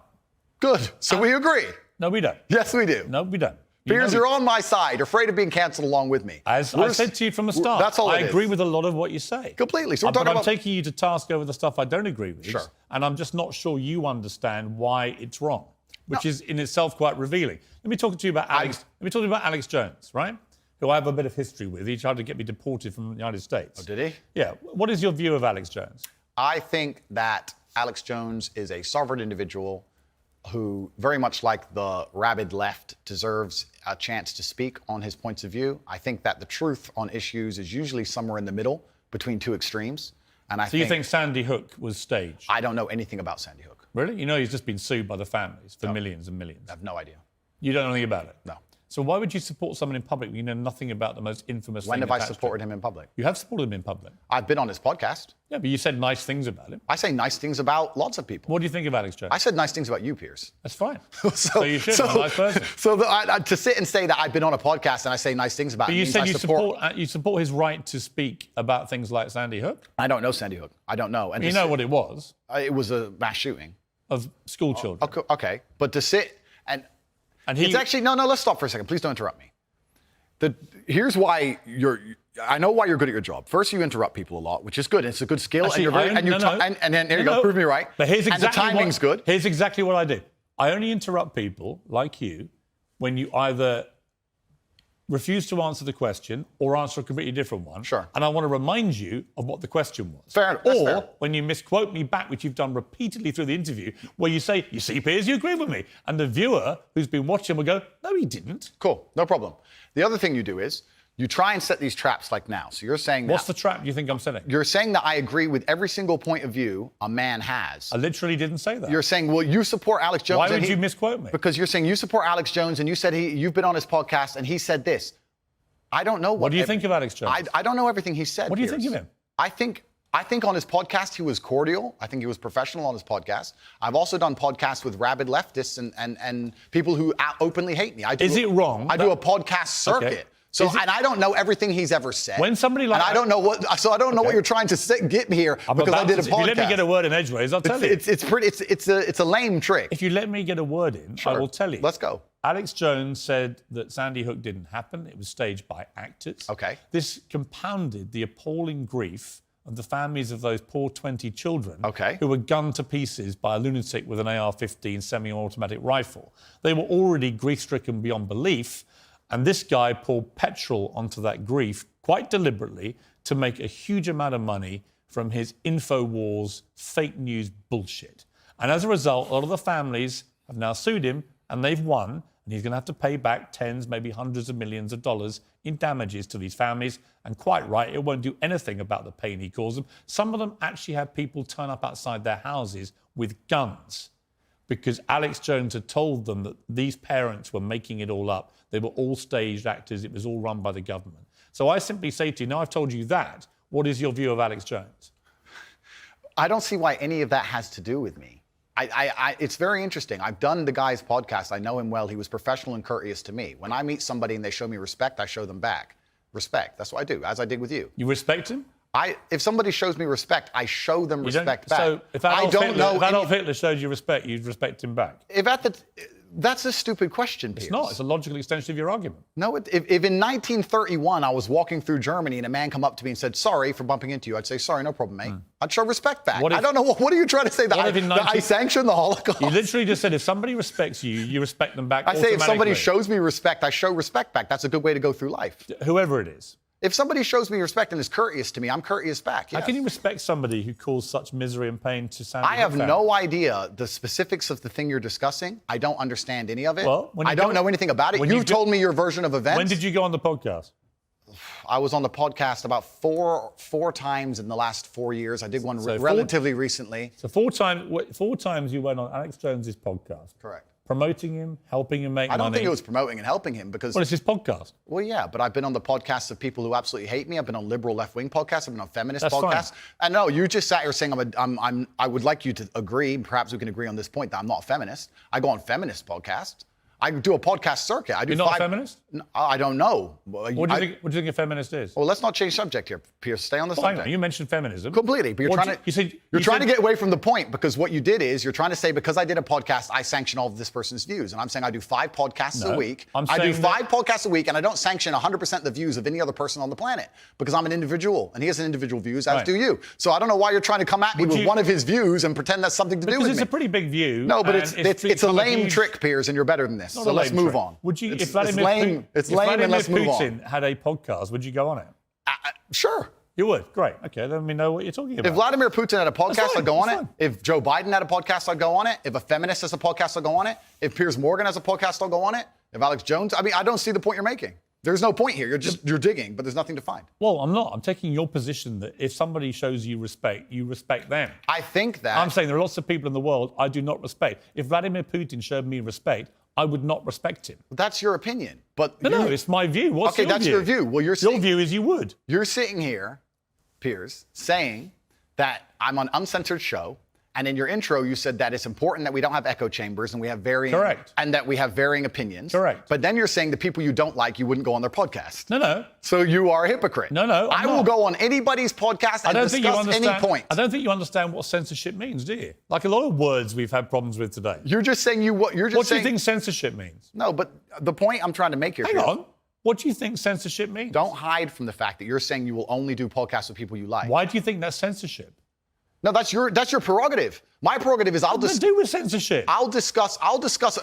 Good. So we agree. No, we don't. Yes, we do. No, we don't. Piers, you're on my side. You're afraid of being cancelled along with me. As I said to you from the start, That's all I it is. agree with a lot of what you say. Completely. So we're But talking I'm about... taking you to task over the stuff I don't agree with. Sure. And I'm just not sure you understand why it's wrong, which is in itself quite revealing. Let me talk to you about Alex. Let me talk to you about Alex Jones, right? Who I have a bit of history with. He tried to get me deported from the United States. Oh, did he? Yeah. What is your view of Alex Jones? I think that Alex Jones is a sovereign individual who, very much like the rabid left, deserves a chance to speak on his points of view. I think that the truth on issues is usually somewhere in the middle between two extremes. And So you think Sandy Hook was staged? I don't know anything about Sandy Hook. Really? You know he's just been sued by the families for millions and millions. I have no idea. You don't know anything about it? No. So why would you support someone in public when you know nothing about the most infamous When thing have I attached to supported it? him in public? You have supported him in public. I've been on his podcast. Yeah, but you said nice things about him. I say nice things about lots of people. What do you think of Alex Jones? I said nice things about you, Piers. That's fine. So you should. I'm a nice person. So to sit and say that I've been on a podcast and I say nice things about But him you means said I you support his right to speak about things like Sandy Hook. I don't know Sandy Hook. I don't know. And You know what it was it was a mass shooting. of school children. Okay, but to sit and he, it's actually no. Let's stop for a second. Please don't interrupt me. Here's why I know why you're good at your job. First, you interrupt people a lot, which is good. It's a good skill, Actually, and then there you go. Prove me right. But here's exactly and the timing's good. Here's exactly what I do. I only interrupt people like you when you either refuse to answer the question or answer a completely different one. Sure. And I want to remind you of what the question was. Fair enough. That's Or fair. when you misquote me back, which you've done repeatedly through the interview, where you say, you see, Piers, you agree with me. And the viewer who's been watching will go, no, he didn't. Cool, no problem. The other thing you do is you try and set these traps like now. So you're saying What's the trap you think I'm setting? You're saying that I agree with every single point of view a man has. I literally didn't say that. You're saying, well, you support Alex Jones. Why would you misquote me? Because you're saying you support Alex Jones and you said you've been on his podcast and he said this. I don't know What do you think of Alex Jones? I don't know everything he said. What do you Piers. think of him? I think on his podcast he was cordial. I think he was professional on his podcast. I've also done podcasts with rabid leftists and people who openly hate me. Is it wrong? I do a podcast circuit. Okay. So and I don't know everything he's ever said. When somebody like and I don't know what you're trying to get me here because I did a podcast. If you let me get a word in edgeways, I'll tell you. It's a lame trick. If you let me get a word in, I will tell you. Let's go. Alex Jones said that Sandy Hook didn't happen. It was staged by actors. Okay. This compounded the appalling grief of the families of those poor 20 children who were gunned to pieces by a lunatic with an AR-15 semi-automatic rifle. They were already grief-stricken beyond belief, and this guy poured petrol onto that grief quite deliberately to make a huge amount of money from his InfoWars fake news bullshit. And as a result, a lot of the families have now sued him, and they've won, and he's going to have to pay back tens, maybe hundreds of millions of dollars in damages to these families. And quite right, it won't do anything about the pain he caused them. Some of them actually had people turn up outside their houses with guns because Alex Jones had told them that these parents were making it all up. They were all staged actors. It was all run by the government. So I simply say to you, now I've told you that, what is your view of Alex Jones? I don't see why any of that has to do with me. It's very interesting. I've done the guy's podcast. I know him well. He was professional and courteous to me. When I meet somebody and they show me respect, I show them back respect. That's what I do, as I did with you. You respect him? If somebody shows me respect, I show them respect back. So if Adolf Hitler showed you respect, you'd respect him back? That's a stupid question, Piers. It's not. It's a logical extension of your argument. No, if in 1931 I was walking through Germany and a man come up to me and said, sorry for bumping into you, I'd say, sorry, no problem, mate. I'd show respect back. What if- I don't know, what are you trying to say? That I sanction the Holocaust? You literally just said if somebody respects you, you respect them back I say if somebody automatically. shows me respect, I show respect back. That's a good way to go through life. Whoever it is. If somebody shows me respect and is courteous to me, I'm courteous back. How Yes. can you respect somebody who caused such misery and pain to Sandy I have Hook no idea the specifics of the thing you're discussing. I don't understand any of it. Well, when you I don't go- know anything about it. when you You've go- told me your version of events. When did you go on the podcast? I was on the podcast about four times in the last 4 years. I did one So relatively recently. So four times you went on Alex Jones's podcast. Correct. Promoting him, helping him make money. I don't think it was promoting and helping him because, Well, it's his podcast. well, yeah, but I've been on the podcasts of people who absolutely hate me. I've been on liberal left-wing podcasts. I've been on feminist That's podcasts. fine. And no, you just sat here saying I would like you to agree, perhaps we can agree on this point, that I'm not a feminist. I go on feminist podcasts. I do a podcast circuit. I do You're not a feminist? No, I don't know. What do you think a feminist is? Well, let's not change subject here, Piers. Stay on the Hang subject. on, you mentioned feminism. Completely, but you're What trying you said- you're you trying said- to get away from the point, because what you did is you're trying to say, because I did a podcast, I sanction all of this person's views. And I'm saying I do 5 podcasts No, a week. I'm I do saying 5 podcasts a week, and I don't sanction 100% the views of any other person on the planet, because I'm an individual, and he has an individual views, as Right. do you. So I don't know why you're trying to come at me Would with you- one of his views and pretend that's something to do Because with it's me. a pretty big view. No, but and it's a become lame huge- trick, Piers, and you're better than this. Not So a let's lame move trick. on. Would you, It's if Vladimir lame. It's if lame, Vladimir and let's move on. Putin had a podcast, would you go on it? Sure. You would. Great. Okay, then we know what you're talking about. If Vladimir Putin had a podcast, fine, I'd go on that's it. fine. If Joe Biden had a podcast, I'd go on it. If a feminist has a podcast, I'll go on it. If Piers Morgan has a podcast, I'll go on it. If Alex Jones, I don't see the point you're making. There's no point here. You're digging, but there's nothing to find. Well, I'm not. I'm taking your position that if somebody shows you respect them. I think that I'm saying there are lots of people in the world I do not respect. If Vladimir Putin showed me respect, I would not respect him. that's your opinion. But No, it's my view. What's okay, your that's view? your view. Well, Your view is you would. You're sitting here, Piers, saying that I'm on uncensored show, and in your intro you said that it's important that we don't have echo chambers and we have varying Correct. and that we have varying opinions. Correct. But then you're saying the people you don't like, you wouldn't go on their podcast. No. So you are a hypocrite. No, I I'm will not. go on anybody's podcast I and don't think you discuss understand. any point. I don't think you understand what censorship means, do you? Like a lot of words we've had problems with today. You're just saying you're just What do saying. you think censorship means? No, but the point I'm trying to make here. Hang Piers, on. What do you think censorship means? Don't hide from the fact that you're saying you will only do podcasts with people you like. Why do you think that's censorship? No, that's your prerogative. My prerogative is What does it do with censorship? I'll discuss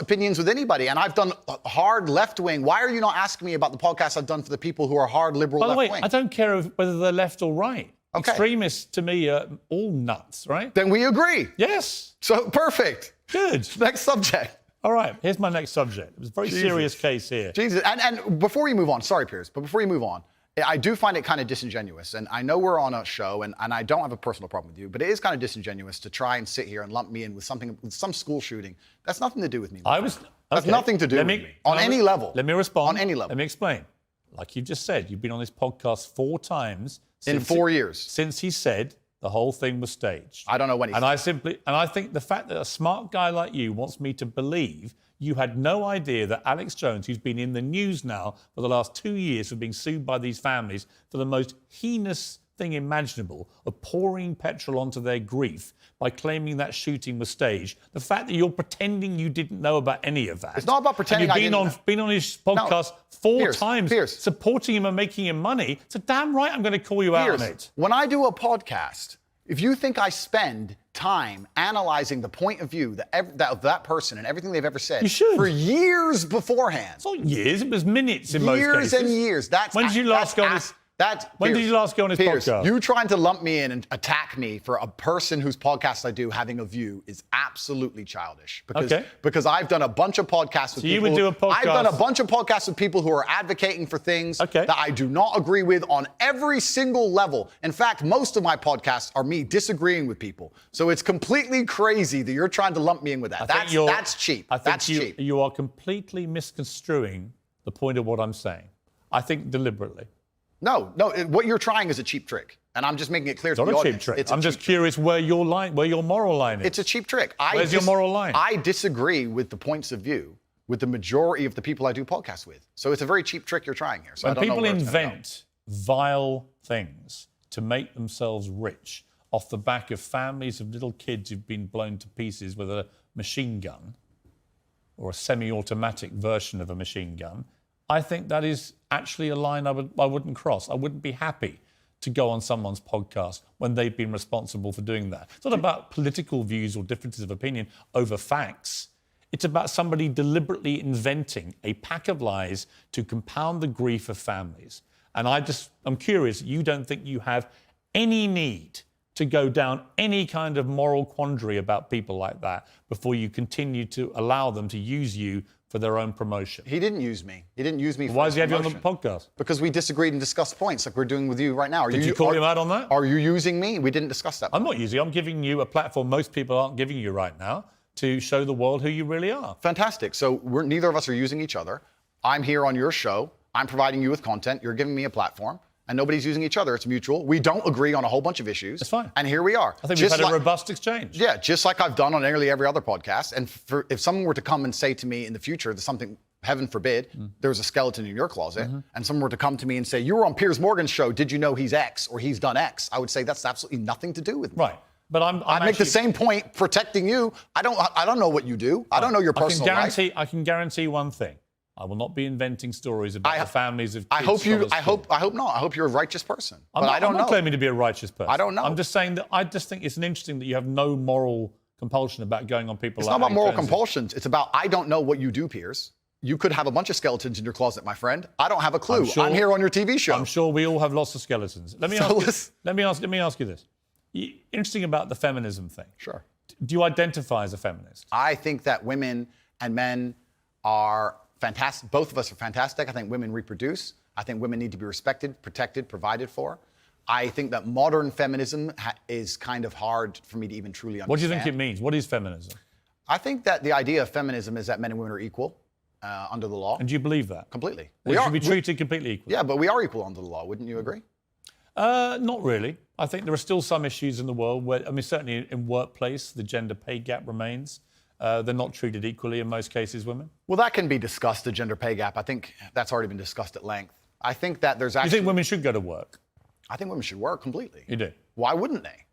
opinions with anybody, and I've done hard left wing. Why are you not asking me about the podcasts I've done for the people who are hard liberal By the left way, wing? I don't care whether they're left or right. Okay. Extremists to me are all nuts, right? Then we agree. Yes. So perfect. Good. Next subject. All right. Here's my next subject. It was a very serious case here. Jesus. And before you move on, sorry, Piers, but before you move on, I do find it kind of disingenuous. And I know we're on a show, and I don't have a personal problem with you, but it is kind of disingenuous to try and sit here and lump me in with some school shooting. That's nothing to do with me. That's That's nothing to do with me. On any level. Let me respond. On any level. Let me explain. Like you just said, you've been on this podcast 4 times. In 4 years. Since he said the whole thing was staged. I don't know when he said And I think the fact that a smart guy like you wants me to believe you had no idea that Alex Jones, who's been in the news now for the last 2 years for being sued by these families for the most heinous thing imaginable of pouring petrol onto their grief by claiming that shooting was staged. The fact that you're pretending you didn't know about any of that. It's not about pretending and I you've didn't know. been on his podcast 4 Piers, times, Piers. supporting him and making him money. So damn right I'm going to call you out on it. When I do a podcast, if you think I spend time analyzing the point of view of that person and everything they've ever said You should. for years beforehand, It's not years, it was minutes in most cases. years and years. When did you last go on his... When did you last go on his Piers, podcast? You trying to lump me in and attack me for a person whose podcast I do having a view is absolutely childish. Because I've done a bunch of podcasts with people. you would do a podcast... I've done a bunch of podcasts with people who are advocating for things that I do not agree with on every single level. In fact, most of my podcasts are me disagreeing with people. So it's completely crazy that you're trying to lump me in with that. That's cheap. I think That's cheap. You are completely misconstruing the point of what I'm saying. I think deliberately. No, what you're trying is a cheap trick. And I'm just making it clear to the It's not a audience. cheap trick. It's a I'm just cheap curious where your moral line is. It's a cheap trick. Where's your moral line? I disagree with the points of view with the majority of the people I do podcasts with. So it's a very cheap trick you're trying here. So when I don't know people where it's gonna invent vile things to make themselves rich off the back of families of little kids who've been blown to pieces with a machine gun, or a semi-automatic version of a machine gun, I think that is actually a line I wouldn't cross. I wouldn't be happy to go on someone's podcast when they've been responsible for doing that. It's not about political views or differences of opinion over facts. It's about somebody deliberately inventing a pack of lies to compound the grief of families. And I'm curious, you don't think you have any need to go down any kind of moral quandary about people like that before you continue to allow them to use you for their own promotion? He didn't use me. He didn't use me for Why his does he have you on the promotion. podcast? Because we disagreed and discussed points like we're doing with you right now. Did you call him out on that? Are you using me? We didn't discuss that. I'm not using you. I'm giving you a platform most people aren't giving you right now to show the world who you really are. Fantastic. So neither of us are using each other. I'm here on your show. I'm providing you with content. You're giving me a platform. And nobody's using each other. It's mutual. We don't agree on a whole bunch of issues. That's fine. And here we are. I think we've had a robust exchange. Yeah, just like I've done on nearly every other podcast. And if someone were to come and say to me in the future, there's something, heaven forbid, there's a skeleton in your closet, and someone were to come to me and say, you were on Piers Morgan's show, did you know he's X or he's done X? I would say that's absolutely nothing to do with me. Right. But I make the same point protecting you. I don't know what you do. I don't know your personal life. I can guarantee one thing. I will not be inventing stories about the families of kids. I hope not. I hope you're a righteous person. I'm not claiming to be a righteous person. I don't know. I'm just saying that I just think it's interesting that you have no moral compulsion about going on people. It's not about moral compulsions. It's about I don't know what you do, Piers. You could have a bunch of skeletons in your closet, my friend. I don't have a clue. I'm here on your TV show. I'm sure we all have lots of skeletons. Let me ask you this. Interesting about the feminism thing. Sure. Do you identify as a feminist? I think that women and men are fantastic. Both of us are fantastic. I think women reproduce. I think women need to be respected, protected, provided for. I think that modern feminism is kind of hard for me to even truly understand. What do you think it means? What is feminism? I think that the idea of feminism is that men and women are equal under the law. And do you believe that? Completely. We should be treated completely equally. Yeah, but we are equal under the law. Wouldn't you agree? Not really. I think there are still some issues in the world where, certainly in workplace, the gender pay gap remains. They're not treated equally in most cases, women. Well, that can be discussed, the gender pay gap. I think that's already been discussed at length. I think that there's actually... You think women should go to work? I think women should work completely. You do? Why wouldn't they?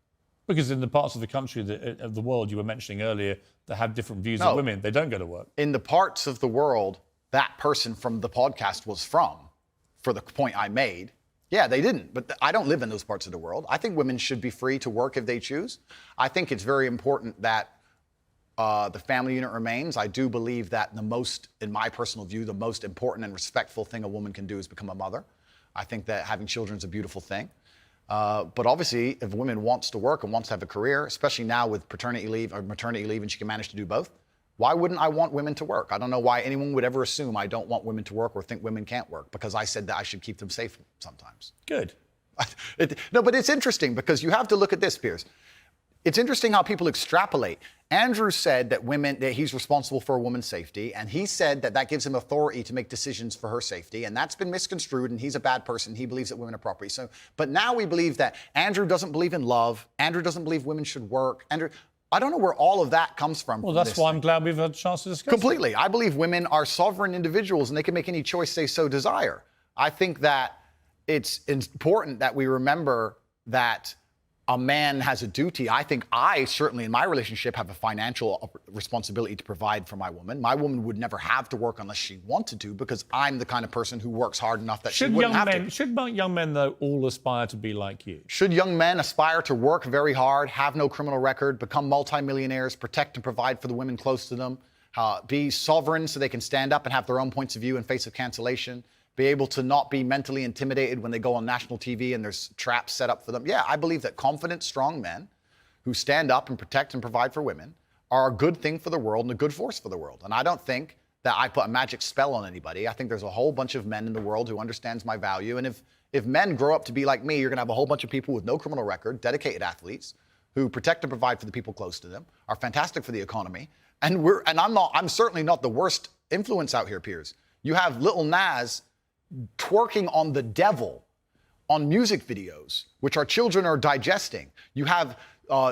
Because in the parts of the country, of the world you were mentioning earlier, that have different views of women, they don't go to work. In the parts of the world that person from the podcast was from, for the point I made, yeah, they didn't. But I don't live in those parts of the world. I think women should be free to work if they choose. I think it's very important that the family unit remains. I do believe that in my personal view, the most important and respectful thing a woman can do is become a mother. I think that having children is a beautiful thing. But obviously, if a woman wants to work and wants to have a career, especially now with paternity leave or maternity leave, and she can manage to do both, why wouldn't I want women to work? I don't know why anyone would ever assume I don't want women to work or think women can't work, because I said that I should keep them safe sometimes. Good. No, but it's interesting because you have to look at this, Piers. It's interesting how people extrapolate. Andrew said that he's responsible for a woman's safety, and he said that gives him authority to make decisions for her safety, and that's been misconstrued, and he's a bad person. He believes that women are property. But now we believe that Andrew doesn't believe in love. Andrew doesn't believe women should work. I don't know where all of that comes from. Well, that's why I'm glad we've had a chance to discuss completely. I believe women are sovereign individuals, and they can make any choice they so desire. I think that it's important that we remember that a man has a duty. I think I certainly in my relationship have a financial responsibility to provide for my woman. My woman would never have to work unless she wanted to, because I'm the kind of person who works hard enough that she wouldn't have to. Should young men, though, all aspire to be like you? Should young men aspire to work very hard, have no criminal record, become multimillionaires, protect and provide for the women close to them, be sovereign so they can stand up and have their own points of view in face of cancellation, be able to not be mentally intimidated when they go on national TV and there's traps set up for them? Yeah, I believe that confident, strong men who stand up and protect and provide for women are a good thing for the world and a good force for the world. And I don't think that I put a magic spell on anybody. I think there's a whole bunch of men in the world who understands my value. And if men grow up to be like me, you're going to have a whole bunch of people with no criminal record, dedicated athletes, who protect and provide for the people close to them, are fantastic for the economy. And I'm certainly not the worst influence out here, Piers. You have Lil Nas twerking on the devil on music videos, which our children are digesting. You have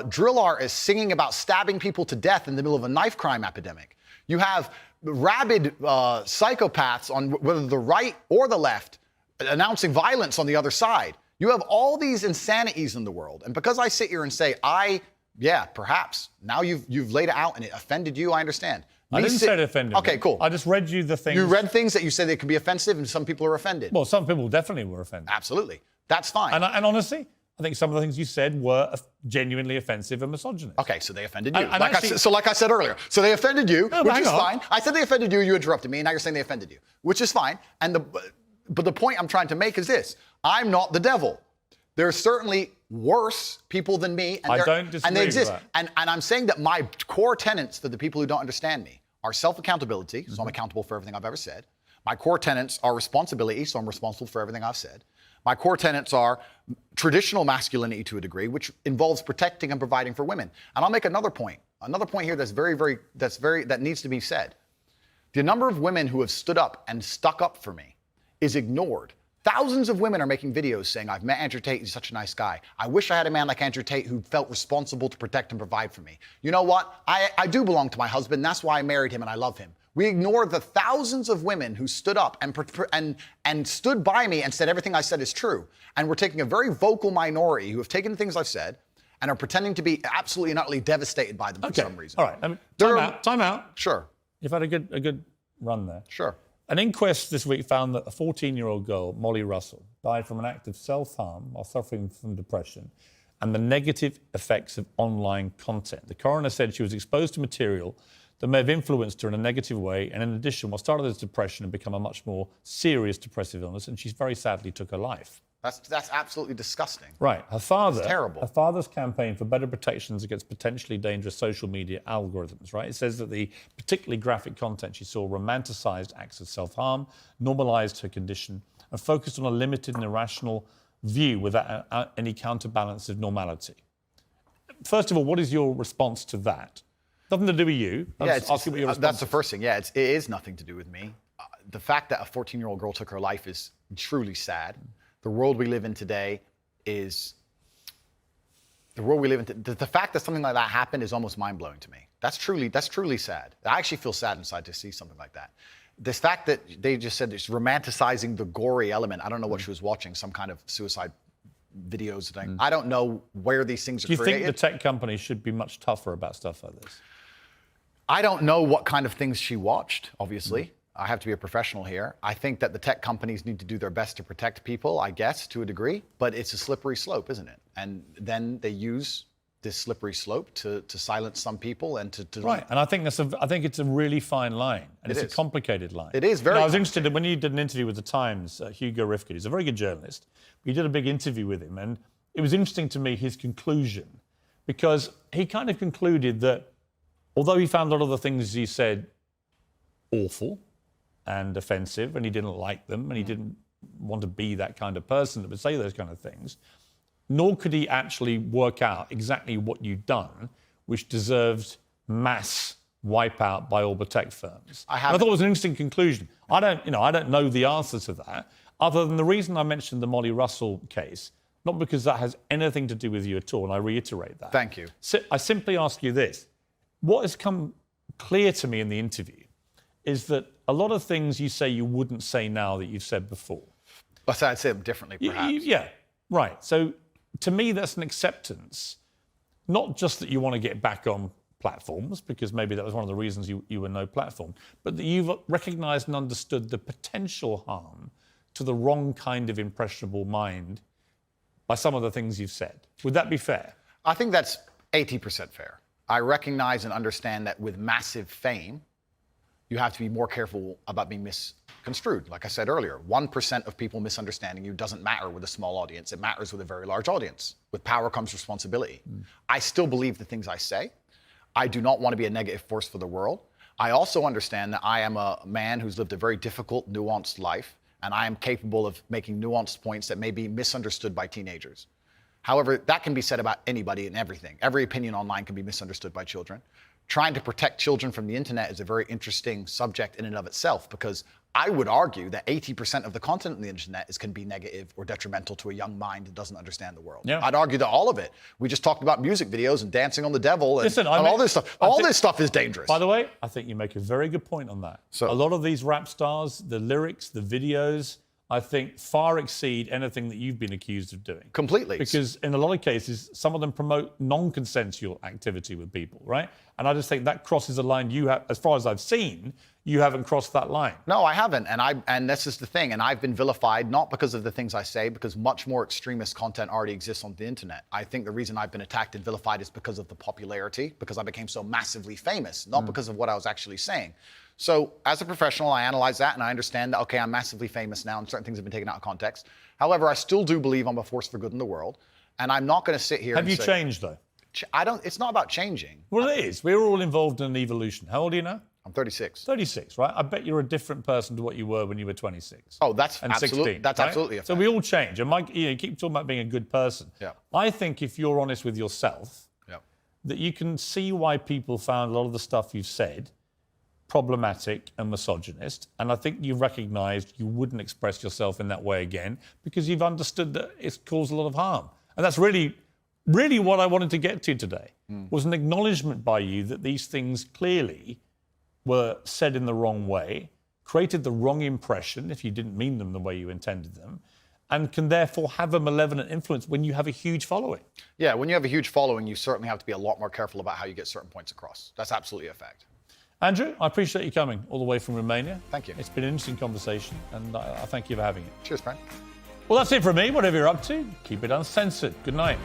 drill artists singing about stabbing people to death in the middle of a knife crime epidemic. You have rabid psychopaths on whether the right or the left announcing violence on the other side. You have all these insanities in the world. And because I sit here and say I Yeah, perhaps. Now you've laid it out and it offended you. I understand. I didn't say it offended Okay, me. cool. I just read you the things. You read things that you said they could be offensive, and some people are offended. Well, some people definitely were offended. Absolutely, that's fine. And honestly, I think some of the things you said were genuinely offensive and misogynist. Okay, so they offended you. And like actually, I said earlier, so they offended you, No, which hang is on. fine. I said they offended you. You interrupted me, and now you're saying they offended you, which is fine. But the point I'm trying to make is this: I'm not the devil. There are certainly worse people than me, and I don't disagree and they exist. with And I'm saying that my core tenets for the people who don't understand me are self-accountability, so I'm accountable for everything I've ever said. My core tenets are responsibility, so I'm responsible for everything I've said. My core tenets are traditional masculinity to a degree, which involves protecting and providing for women. And I'll make another point here that needs to be said. The number of women who have stood up and stuck up for me is ignored. Thousands of women are making videos saying, I've met Andrew Tate, he's such a nice guy. I wish I had a man like Andrew Tate who felt responsible to protect and provide for me. You know what? I do belong to my husband, that's why I married him and I love him. We ignore the thousands of women who stood up and stood by me and said everything I said is true. And we're taking a very vocal minority who have taken the things I've said and are pretending to be absolutely and utterly devastated by them for some reason. All right. Time out. Sure. You've had a good run there. Sure. An inquest this week found that a 14-year-old girl, Molly Russell, died from an act of self-harm while suffering from depression and the negative effects of online content. The coroner said she was exposed to material that may have influenced her in a negative way, and in addition, what started as depression had become a much more serious depressive illness, and she very sadly took her life. That's absolutely disgusting. Right. Her father. It's terrible. Her father's campaign for better protections against potentially dangerous social media algorithms, right? It says that the particularly graphic content she saw romanticized acts of self-harm, normalized her condition, and focused on a limited and irrational view without any counterbalance of normality. First of all, what is your response to that? Nothing to do with you. That's the first thing. Yeah, it is nothing to do with me. The fact that a 14-year-old girl took her life is truly sad. The world we live in today is the world we live in. The fact that something like that happened is almost mind-blowing to me. That's truly sad. I actually feel sad inside to see something like that. This fact that they just said it's romanticizing the gory element. I don't know what she was watching, some kind of suicide videos thing. I don't know where these things are created. Do you think the tech companies should be much tougher about stuff like this? I don't know what kind of things she watched, obviously. I have to be a professional here. I think that the tech companies need to do their best to protect people, I guess, to a degree, but it's a slippery slope, isn't it? And then they use this slippery slope to silence some people and to Right, and I think it's a really fine line, and it's a complicated line. It is very. I was interested when you did an interview with the Times. Hugo Rifkin, he's a very good journalist. We did a big interview with him, and it was interesting to me his conclusion, because he kind of concluded that although he found a lot of the things he said awful and offensive, and he didn't like them, and he didn't want to be that kind of person that would say those kind of things, nor could he actually work out exactly what you'd done, which deserved mass wipeout by all the tech firms. I thought it was an interesting conclusion. I don't know the answer to that, other than the reason I mentioned the Molly Russell case, not because that has anything to do with you at all, and I reiterate that. Thank you. I simply ask you this. What has come clear to me in the interview is that a lot of things you say you wouldn't say now that you've said before. But I'd say them differently, perhaps. Yeah, right. So to me, that's an acceptance, not just that you want to get back on platforms, because maybe that was one of the reasons you were no platform, but that you've recognised and understood the potential harm to the wrong kind of impressionable mind by some of the things you've said. Would that be fair? I think that's 80% fair. I recognize and understand that with massive fame, you have to be more careful about being misconstrued. Like I said earlier, 1% of people misunderstanding you doesn't matter with a small audience. It matters with a very large audience. With power comes responsibility. I still believe the things I say. I do not want to be a negative force for the world. I also understand that I am a man who's lived a very difficult, nuanced life, and I am capable of making nuanced points that may be misunderstood by teenagers. However, that can be said about anybody and everything. Every opinion online can be misunderstood by children. Trying to protect children from the internet is a very interesting subject in and of itself, because I would argue that 80% of the content on the internet can be negative or detrimental to a young mind that doesn't understand the world. Yeah. I'd argue that all of it. We just talked about music videos and dancing on the devil and all this stuff. This stuff is dangerous. By the way, I think you make a very good point on that. So, a lot of these rap stars, the lyrics, the videos, I think, far exceed anything that you've been accused of doing. Completely. Because in a lot of cases, some of them promote non-consensual activity with people, right? And I just think that crosses a line you have, as far as I've seen, you haven't crossed that line. No, I haven't. And this is the thing. And I've been vilified, not because of the things I say, because much more extremist content already exists on the internet. I think the reason I've been attacked and vilified is because of the popularity, because I became so massively famous, not because of what I was actually saying. So as a professional, I analyze that and I understand that, okay, I'm massively famous now and certain things have been taken out of context. However, I still do believe I'm a force for good in the world. And I'm not going to sit here Have and you say, changed, though? it's not about changing. Well, it is. We're all involved in an evolution. How old are you now? I'm 36. 36, right? I bet you're a different person to what you were when you were 26. Oh, that's and absolutely, 16, that's right? absolutely a fact. So we all change. And Mike, you keep talking about being a good person. Yeah. I think if you're honest with yourself, Yeah. that you can see why people found a lot of the stuff you've said problematic and misogynist. And I think you've recognised you wouldn't express yourself in that way again because you've understood that it's caused a lot of harm. And that's really what I wanted to get to today, was an acknowledgement by you that these things clearly were said in the wrong way, created the wrong impression if you didn't mean them the way you intended them, and can therefore have a malevolent influence when you have a huge following. Yeah, when you have a huge following, you certainly have to be a lot more careful about how you get certain points across. That's absolutely a fact. Andrew, I appreciate you coming all the way from Romania. Thank you. It's been an interesting conversation, and I thank you for having it. Cheers, friend. Well, that's it from me. Whatever you're up to, keep it uncensored. Good night.